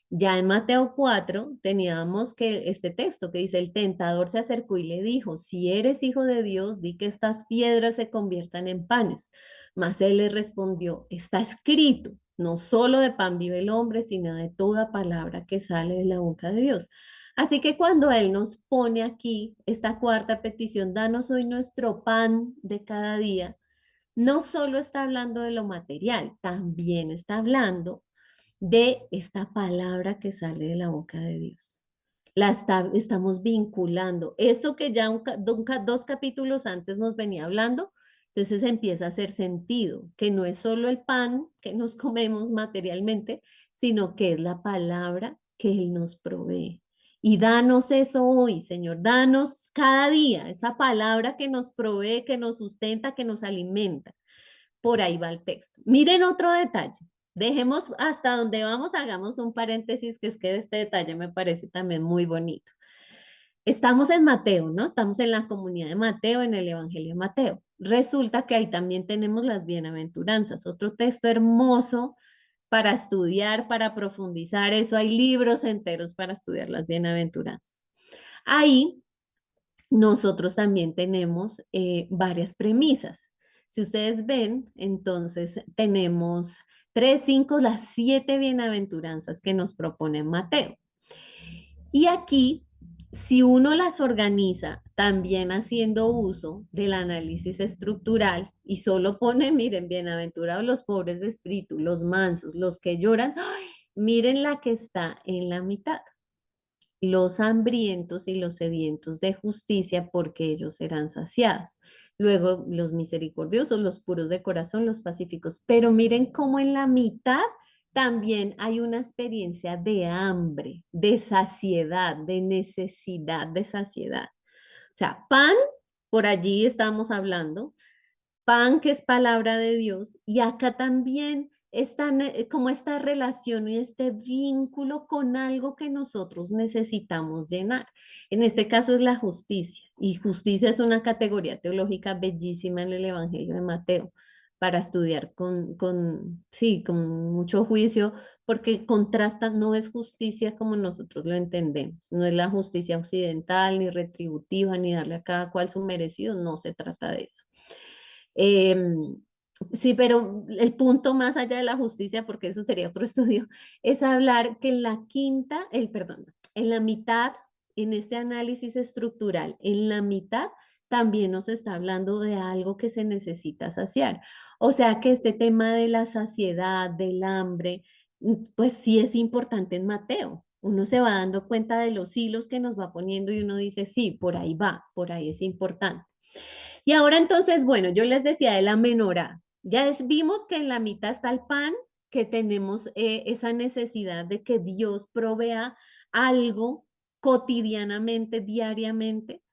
Ya en Mateo 4 teníamos que este texto que dice, el tentador se acercó y le dijo, si eres hijo de Dios, di que estas piedras se conviertan en panes. Mas él le respondió, está escrito, no solo de pan vive el hombre, sino de toda palabra que sale de la boca de Dios. Así que cuando él nos pone aquí esta cuarta petición, danos hoy nuestro pan de cada día, no solo está hablando de lo material, también está hablando de esta palabra que sale de la boca de Dios. estamos vinculando. Esto que ya dos capítulos antes nos venía hablando, entonces empieza a hacer sentido, que no es solo el pan que nos comemos materialmente, sino que es la palabra que Él nos provee. Y danos eso hoy, Señor, danos cada día esa palabra que nos provee, que nos sustenta, que nos alimenta. Por ahí va el texto. Miren otro detalle. Dejemos hasta donde vamos, hagamos un paréntesis, que es que este detalle me parece también muy bonito. Estamos en Mateo, ¿no? Estamos en la comunidad de Mateo, en el Evangelio de Mateo. Resulta que ahí también tenemos las bienaventuranzas, otro texto hermoso para estudiar, para profundizar eso. Hay libros enteros para estudiar las bienaventuranzas. Ahí nosotros también tenemos varias premisas. Si ustedes ven, entonces tenemos 3, 5, las 7 bienaventuranzas que nos propone Mateo. Y aquí, si uno las organiza también haciendo uso del análisis estructural y solo pone, miren, bienaventurados los pobres de espíritu, los mansos, los que lloran, ¡ay! Miren la que está en la mitad, los hambrientos y los sedientos de justicia, porque ellos serán saciados. Luego los misericordiosos, los puros de corazón, los pacíficos. Pero miren cómo en la mitad también hay una experiencia de hambre, de saciedad, de necesidad de saciedad. O sea, pan, por allí estamos hablando, pan que es palabra de Dios, y acá también está como esta relación y este vínculo con algo que nosotros necesitamos llenar. En este caso es la justicia, y justicia es una categoría teológica bellísima en el Evangelio de Mateo para estudiar sí, con mucho juicio, porque contrasta, no es justicia como nosotros lo entendemos, no es la justicia occidental, ni retributiva, ni darle a cada cual su merecido, no se trata de eso. Em, sí, pero el punto más allá de la justicia, porque eso sería otro estudio, es hablar que en la quinta, perdón, en la mitad, en este análisis estructural, en la mitad también nos está hablando de algo que se necesita saciar. O sea que este tema de la saciedad, del hambre, pues sí es importante en Mateo. Uno se va dando cuenta de los hilos que nos va poniendo y uno dice, sí, por ahí va, por ahí es importante. Y ahora entonces, bueno, yo les decía de la menorá. Vimos que en la mitad está el pan, que tenemos esa necesidad de que Dios provea algo cotidianamente, diariamente,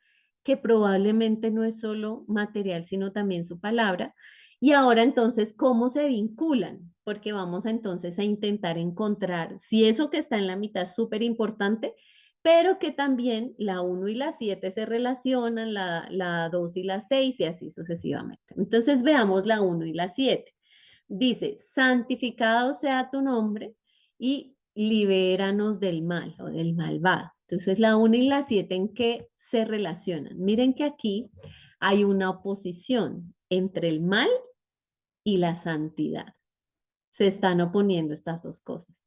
que probablemente no es solo material, sino también su palabra. Y ahora entonces, ¿cómo se vinculan? Porque vamos entonces a intentar encontrar si eso que está en la mitad es súper importante, pero que también la 1 y la 7 se relacionan, la 2 y la 6 y así sucesivamente. Entonces veamos la 1 y la 7. Dice, santificado sea tu nombre y libéranos del mal o del malvado. Entonces la 1 y la 7, ¿en qué se relacionan? Miren que aquí hay una oposición entre el mal y la santidad. Se están oponiendo estas dos cosas.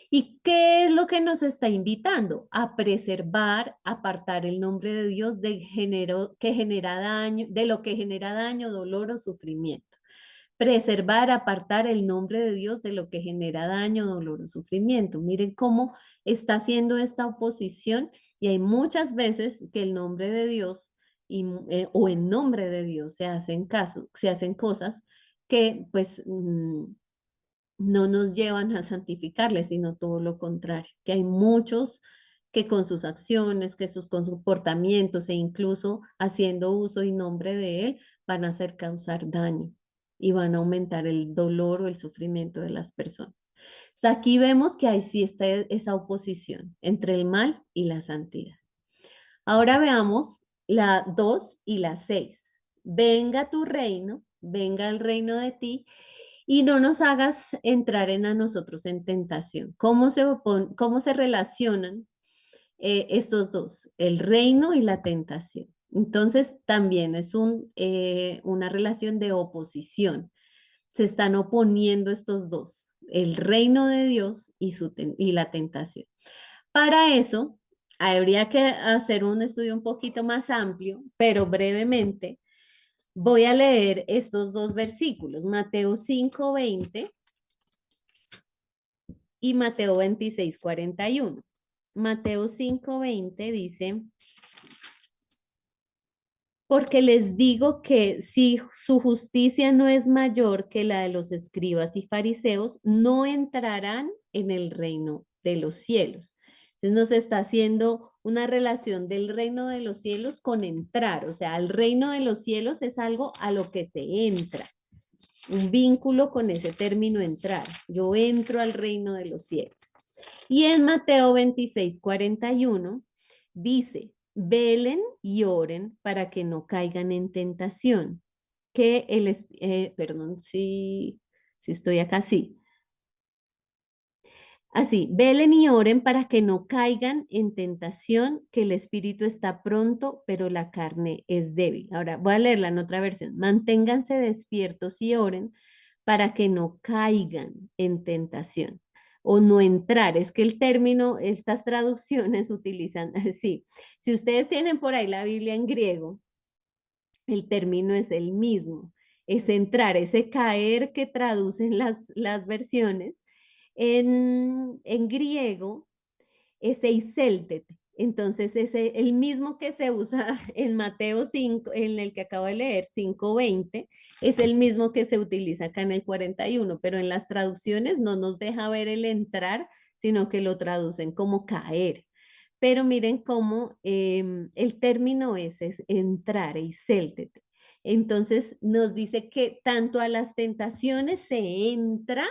¿Y qué es lo que nos está invitando? A preservar, apartar el nombre de Dios que genera daño, de lo que genera daño, dolor o sufrimiento. Preservar, apartar el nombre de Dios de lo que genera daño, dolor o sufrimiento. Miren cómo está haciendo esta oposición y hay muchas veces que el nombre de Dios o en nombre de Dios se hacen cosas que pues no nos llevan a santificarle, sino todo lo contrario, que hay muchos que con sus acciones, que sus comportamientos e incluso haciendo uso y nombre de él van a hacer causar daño y van a aumentar el dolor o el sufrimiento de las personas. O sea, aquí vemos que ahí sí está esa oposición entre el mal y la santidad. Ahora veamos la 2 y la 6. Venga tu reino, venga el reino de ti y no nos hagas entrar en a nosotros en tentación. Cómo se relacionan estos dos, el reino y la tentación? Entonces, también es una relación de oposición. Se están oponiendo estos dos, el reino de Dios y la tentación. Para eso, habría que hacer un estudio un poquito más amplio, pero brevemente voy a leer estos dos versículos, Mateo 5:20 y Mateo 26:41. Mateo 5:20 dice, porque les digo que si su justicia no es mayor que la de los escribas y fariseos, no entrarán en el reino de los cielos. Entonces nos está haciendo una relación del reino de los cielos con entrar, o sea, el reino de los cielos es algo a lo que se entra, un vínculo con ese término entrar. Yo entro al reino de los cielos. Y en Mateo 26:41 dice, velen y oren para que no caigan en tentación. Que perdón, si estoy acá, sí. Así, velen y oren para que no caigan en tentación, que el espíritu está pronto, pero la carne es débil. Ahora voy a leerla en otra versión. Manténganse despiertos y oren para que no caigan en tentación o no entrar. Es que el término, estas traducciones utilizan así. Si ustedes tienen por ahí la Biblia en griego, el término es el mismo. Es entrar, ese caer que traducen las versiones. En griego es eiséltete. Entonces, es el mismo que se usa en Mateo 5, en el que acabo de leer, 5:20, es el mismo que se utiliza acá en el 41, pero en las traducciones no nos deja ver el entrar, sino que lo traducen como caer. Pero miren cómo el término es entrar, eiséltete. Entonces, nos dice que tanto a las tentaciones se entra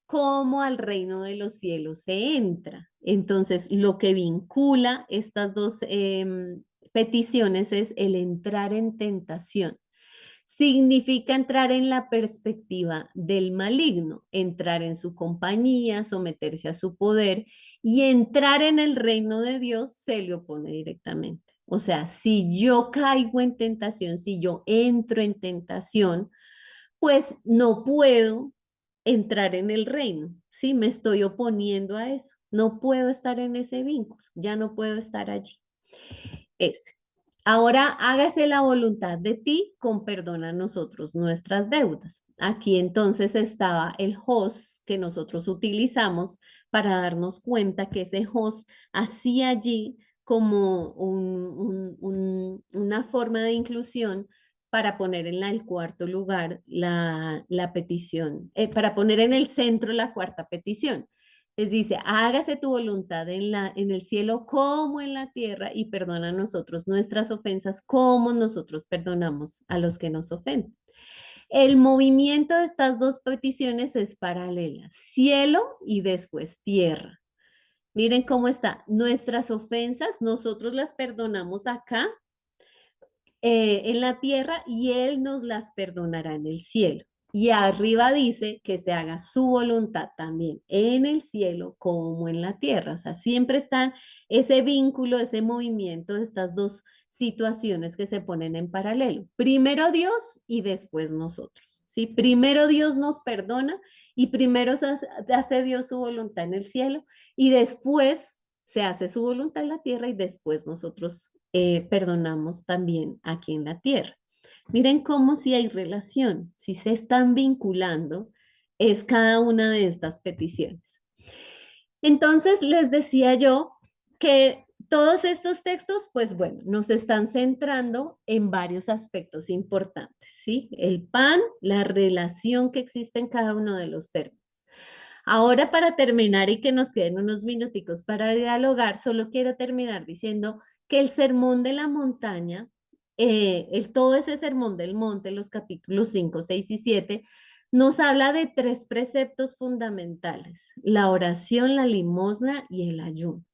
como al reino de los cielos se entra. Entonces, lo que vincula estas dos peticiones es el entrar en tentación. Significa entrar en la perspectiva del maligno, entrar en su compañía, someterse a su poder y entrar en el reino de Dios se le opone directamente. O sea, si yo caigo en tentación, si yo entro en tentación, pues no puedo entrar en el reino, ¿sí? Me estoy oponiendo a eso. No puedo estar en ese vínculo, ya no puedo estar allí. Ese. Ahora hágase la voluntad de ti con perdón a nosotros nuestras deudas. Aquí entonces estaba el host que nosotros utilizamos para darnos cuenta que ese host hacía allí como una forma de inclusión para poner en el cuarto lugar la petición, para poner en el centro la cuarta petición. Les dice, hágase tu voluntad en el cielo como en la tierra y perdona a nosotros nuestras ofensas como nosotros perdonamos a los que nos ofenden. El movimiento de estas dos peticiones es paralela, cielo y después tierra. Miren cómo está. Nuestras ofensas, nosotros las perdonamos acá en la tierra y Él nos las perdonará en el cielo. Y arriba dice que se haga su voluntad también en el cielo como en la tierra. O sea, siempre está ese vínculo, ese movimiento de estas dos situaciones que se ponen en paralelo. Primero Dios y después nosotros. ¿Sí? Primero Dios nos perdona y primero hace Dios su voluntad en el cielo y después se hace su voluntad en la tierra y después nosotros perdonamos también aquí en la tierra. Miren cómo si hay relación, si se están vinculando, es cada una de estas peticiones. Entonces, les decía yo que todos estos textos, pues bueno, nos están centrando en varios aspectos importantes, ¿sí? El pan, la relación que existe en cada uno de los términos. Ahora para terminar y que nos queden unos minuticos para dialogar, solo quiero terminar diciendo que el sermón de la montaña, todo ese sermón del monte, los capítulos 5, 6 y 7, nos habla de tres preceptos fundamentales: la oración, la limosna y el ayuno.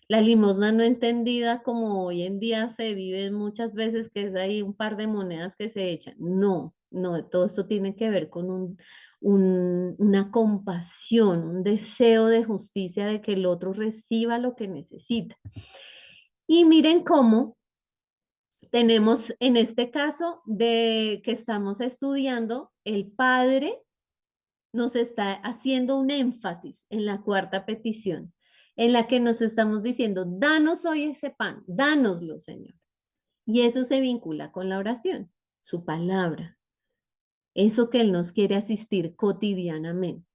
La limosna no entendida como hoy en día se vive muchas veces, que es ahí un par de monedas que se echan. No, no, todo esto tiene que ver con una compasión, un deseo de justicia de que el otro reciba lo que necesita. Y miren cómo tenemos en este caso de que estamos estudiando, el Padre nos está haciendo un énfasis en la cuarta petición, en la que nos estamos diciendo, danos hoy ese pan, dánoslo, Señor. Y eso se vincula con la oración, su palabra, eso que Él nos quiere asistir cotidianamente.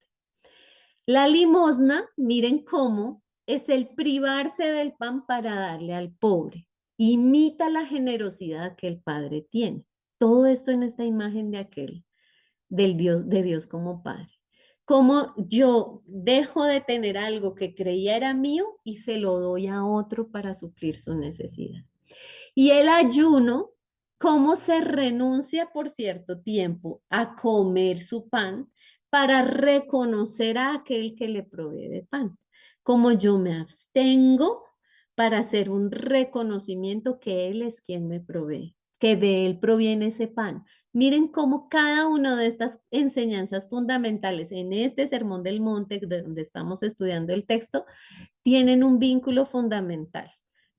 La limosna, miren cómo es el privarse del pan para darle al pobre. Imita la generosidad que el Padre tiene. Todo esto en esta imagen de aquel, del Dios, de Dios como Padre. Como yo dejo de tener algo que creía era mío y se lo doy a otro para suplir su necesidad. Y el ayuno, cómo se renuncia por cierto tiempo a comer su pan para reconocer a aquel que le provee de pan. Como yo me abstengo para hacer un reconocimiento que Él es quien me provee, que de Él proviene ese pan. Miren cómo cada una de estas enseñanzas fundamentales en este Sermón del Monte, de donde estamos estudiando el texto, tienen un vínculo fundamental.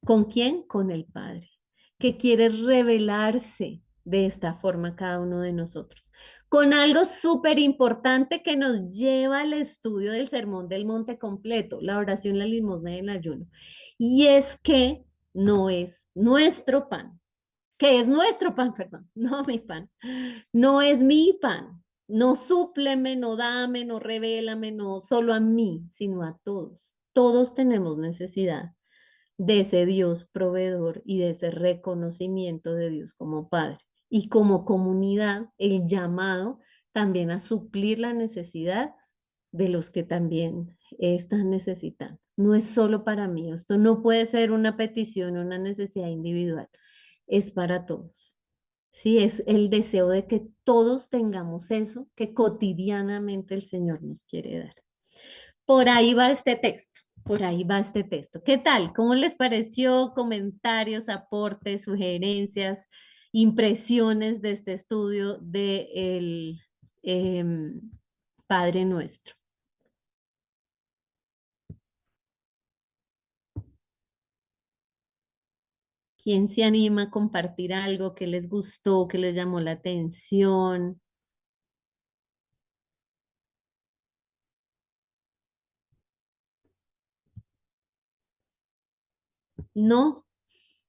¿Con quién? Con el Padre, que quiere revelarse de esta forma a cada uno de nosotros. Con algo súper importante que nos lleva al estudio del Sermón del Monte completo, la oración, la limosna y el ayuno. Y es que no es nuestro pan, que es nuestro pan, perdón, no mi pan, no es mi pan, no súpleme, no dame, no revélame, no solo a mí, sino a todos. Todos tenemos necesidad de ese Dios proveedor y de ese reconocimiento de Dios como Padre. Y como comunidad, el llamado también a suplir la necesidad de los que también están necesitando. No es solo para mí, esto no puede ser una petición, una necesidad individual, es para todos. Sí, es el deseo de que todos tengamos eso que cotidianamente el Señor nos quiere dar. Por ahí va este texto, por ahí va este texto. ¿Qué tal? ¿Cómo les pareció? Comentarios, aportes, sugerencias, impresiones de este estudio de el Padre Nuestro. ¿Quién se anima a compartir algo que les gustó, que les llamó la atención? No,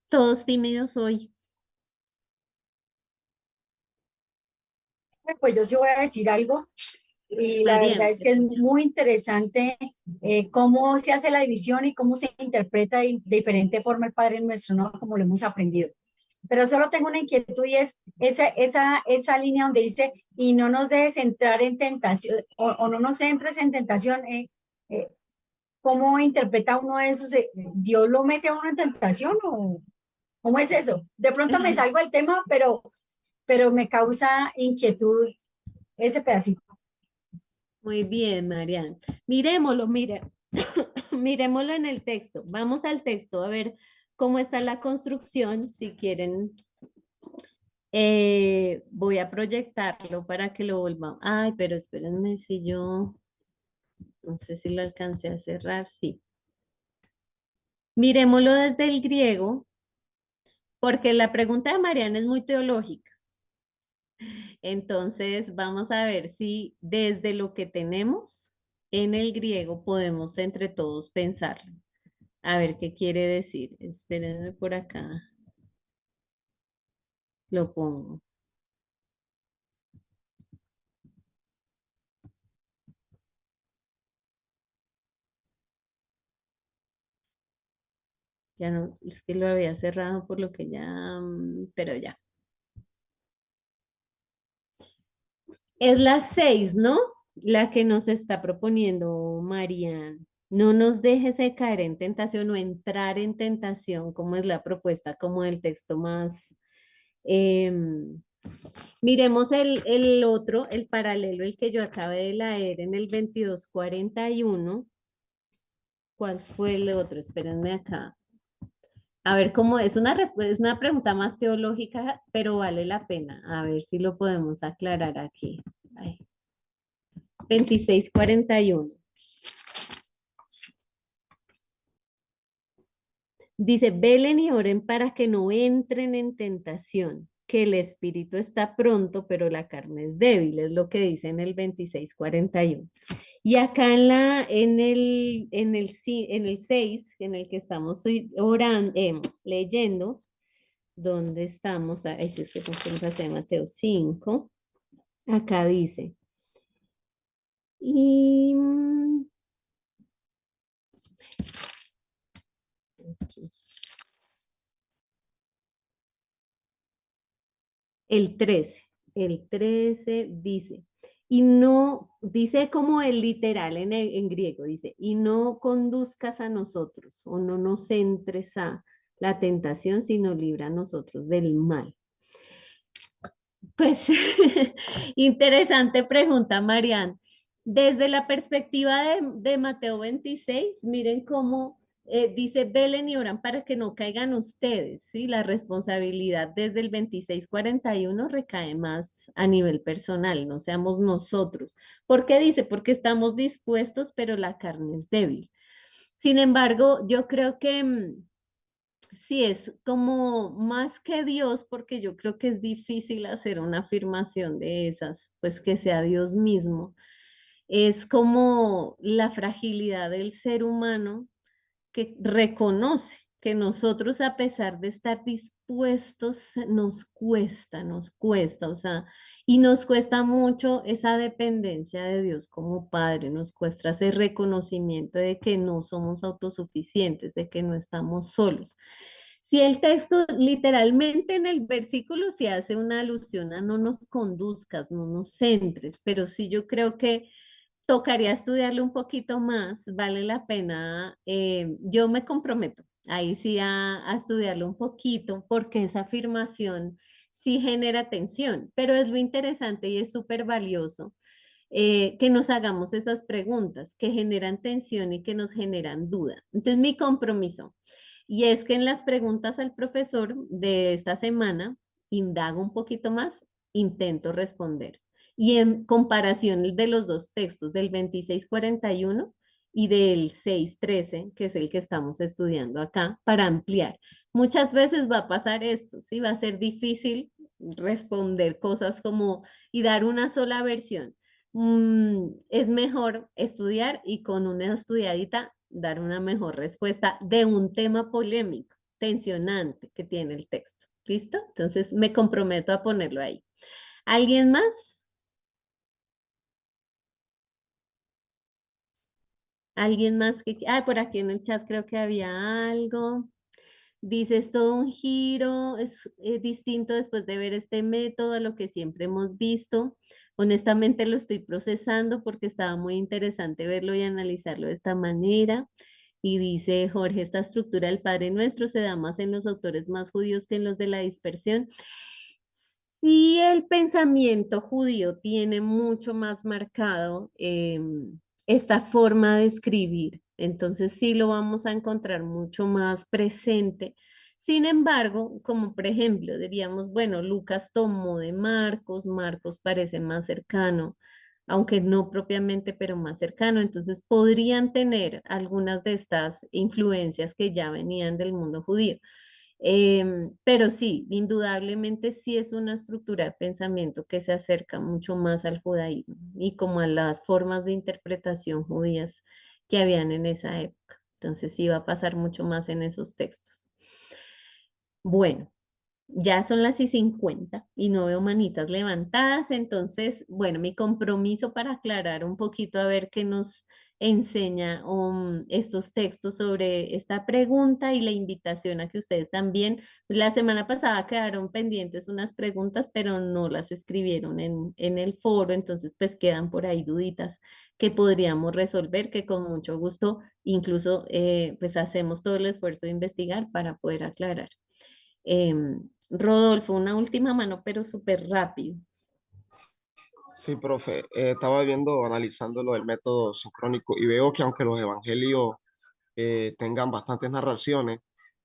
todos tímidos hoy. Pues yo sí voy a decir algo y la María, verdad es que es muy interesante cómo se hace la división y cómo se interpreta de diferente forma el Padre Nuestro, ¿no? Como lo hemos aprendido. Pero solo tengo una inquietud y es esa línea donde dice, y no nos dejes entrar en tentación, o no nos entres en tentación. ¿Cómo interpreta uno eso? ¿Dios lo mete a uno en tentación o cómo es eso? De pronto me salgo del tema, pero me causa inquietud ese pedacito. Muy bien, Marian. Miremoslo, miremoslo en el texto. Vamos al texto a ver cómo está la construcción. Si quieren, voy a proyectarlo para que lo volvamos. Ay, pero espérenme si yo, no sé si lo alcancé a cerrar. Sí. Miremoslo desde el griego, porque la pregunta de Marian es muy teológica. Entonces, vamos a ver si desde lo que tenemos en el griego podemos entre todos pensarlo. A ver qué quiere decir. Espérenme por acá. Lo pongo. Ya no, es que lo había cerrado por lo que ya, pero ya. Es la 6, ¿no? La que nos está proponiendo Marian. No nos dejes de caer en tentación o entrar en tentación, como es la propuesta, como el texto más. em, Miremos el otro, el paralelo, el que yo acabé de leer en el 22:41. ¿Cuál fue el otro? Espérenme acá. A ver cómo es una respuesta, es una pregunta más teológica, pero vale la pena. A ver si lo podemos aclarar aquí. Ay. 26:41. Dice, velen y oren para que no entren en tentación, que el espíritu está pronto, pero la carne es débil, es lo que dice en el 26:41. Y acá en el 6, en el que estamos orando, leyendo, ¿dónde estamos? Ay, es que pasé Mateo 5. Acá dice, y El 13 dice, y no, dice como el literal en griego, dice, y no conduzcas a nosotros o no nos entres a la tentación, sino libra a nosotros del mal. Pues interesante pregunta, Marian. Desde la perspectiva de Mateo 26, miren cómo dice, velen y oran para que no caigan ustedes, ¿sí? La responsabilidad desde el 26:41 recae más a nivel personal, no seamos nosotros. ¿Por qué dice? Porque estamos dispuestos, pero la carne es débil. Sin embargo, yo creo que sí, es como más que Dios, porque yo creo que es difícil hacer una afirmación de esas, pues que sea Dios mismo. Es como la fragilidad del ser humano que reconoce que nosotros, a pesar de estar dispuestos, nos cuesta, o sea, y nos cuesta mucho esa dependencia de Dios como Padre, nos cuesta ese reconocimiento de que no somos autosuficientes, de que no estamos solos. Si el texto literalmente en el versículo se hace una alusión a no nos conduzcas, no nos centres, pero sí yo creo que tocaría estudiarlo un poquito más, vale la pena, yo me comprometo ahí sí a estudiarlo un poquito porque esa afirmación sí genera tensión, pero es lo interesante y es súper valioso que nos hagamos esas preguntas que generan tensión y que nos generan duda. Entonces, mi compromiso, y es que en las preguntas al profesor de esta semana, indago un poquito más, intento responder. Y en comparación de los dos textos, del 26:41 y del 6:13, que es el que estamos estudiando acá, para ampliar. Muchas veces va a pasar esto, ¿sí? Va a ser difícil responder cosas como y dar una sola versión. Es mejor estudiar y con una estudiadita dar una mejor respuesta de un tema polémico, tensionante que tiene el texto. ¿Listo? Entonces me comprometo a ponerlo ahí. ¿Alguien más? ¿Alguien más que... Ah, por aquí en el chat creo que había algo. Dice, es todo un giro, es distinto después de ver este método a lo que siempre hemos visto. Honestamente lo estoy procesando porque estaba muy interesante verlo y analizarlo de esta manera. Y dice Jorge, esta estructura del Padre Nuestro se da más en los autores más judíos que en los de la dispersión. Sí, el pensamiento judío tiene mucho más marcado esta forma de escribir, entonces sí lo vamos a encontrar mucho más presente. Sin embargo, como por ejemplo, diríamos, bueno, Lucas tomó de Marcos, Marcos parece más cercano, aunque no propiamente, pero más cercano, entonces podrían tener algunas de estas influencias que ya venían del mundo judío. Pero sí, indudablemente sí es una estructura de pensamiento que se acerca mucho más al judaísmo y como a las formas de interpretación judías que habían en esa época. Entonces sí va a pasar mucho más en esos textos. Bueno, ya son las 50 y no veo manitas levantadas, entonces, bueno, mi compromiso para aclarar un poquito a ver qué nos enseña estos textos sobre esta pregunta y la invitación a que ustedes también, la semana pasada quedaron pendientes unas preguntas, pero no las escribieron en el foro, entonces pues quedan por ahí duditas que podríamos resolver, que con mucho gusto incluso pues hacemos todo el esfuerzo de investigar para poder aclarar. Rodolfo, una última mano, pero súper rápido. Sí, profe, estaba viendo, analizando lo del método sincrónico y veo que aunque los evangelios tengan bastantes narraciones,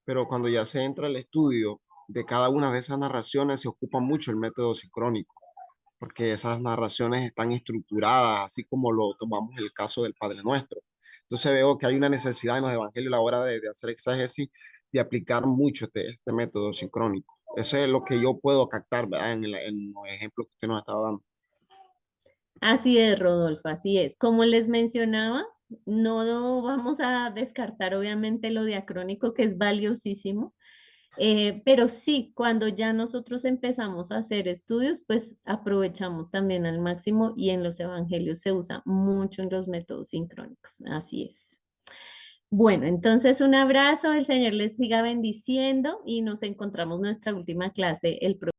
pero cuando ya se entra al estudio de cada una de esas narraciones se ocupa mucho el método sincrónico, porque esas narraciones están estructuradas, así como lo tomamos el caso del Padre Nuestro. Entonces veo que hay una necesidad en los evangelios a la hora de hacer exégesis, de aplicar mucho este método sincrónico. Eso es lo que yo puedo captar, ¿verdad? En los ejemplos que usted nos estaba dando. Así es, Rodolfo, así es. Como les mencionaba, no vamos a descartar obviamente lo diacrónico, que es valiosísimo, pero sí, cuando ya nosotros empezamos a hacer estudios, pues aprovechamos también al máximo y en los evangelios se usa mucho en los métodos sincrónicos. Así es. Bueno, entonces un abrazo, el Señor les siga bendiciendo y nos encontramos nuestra última clase el próximo.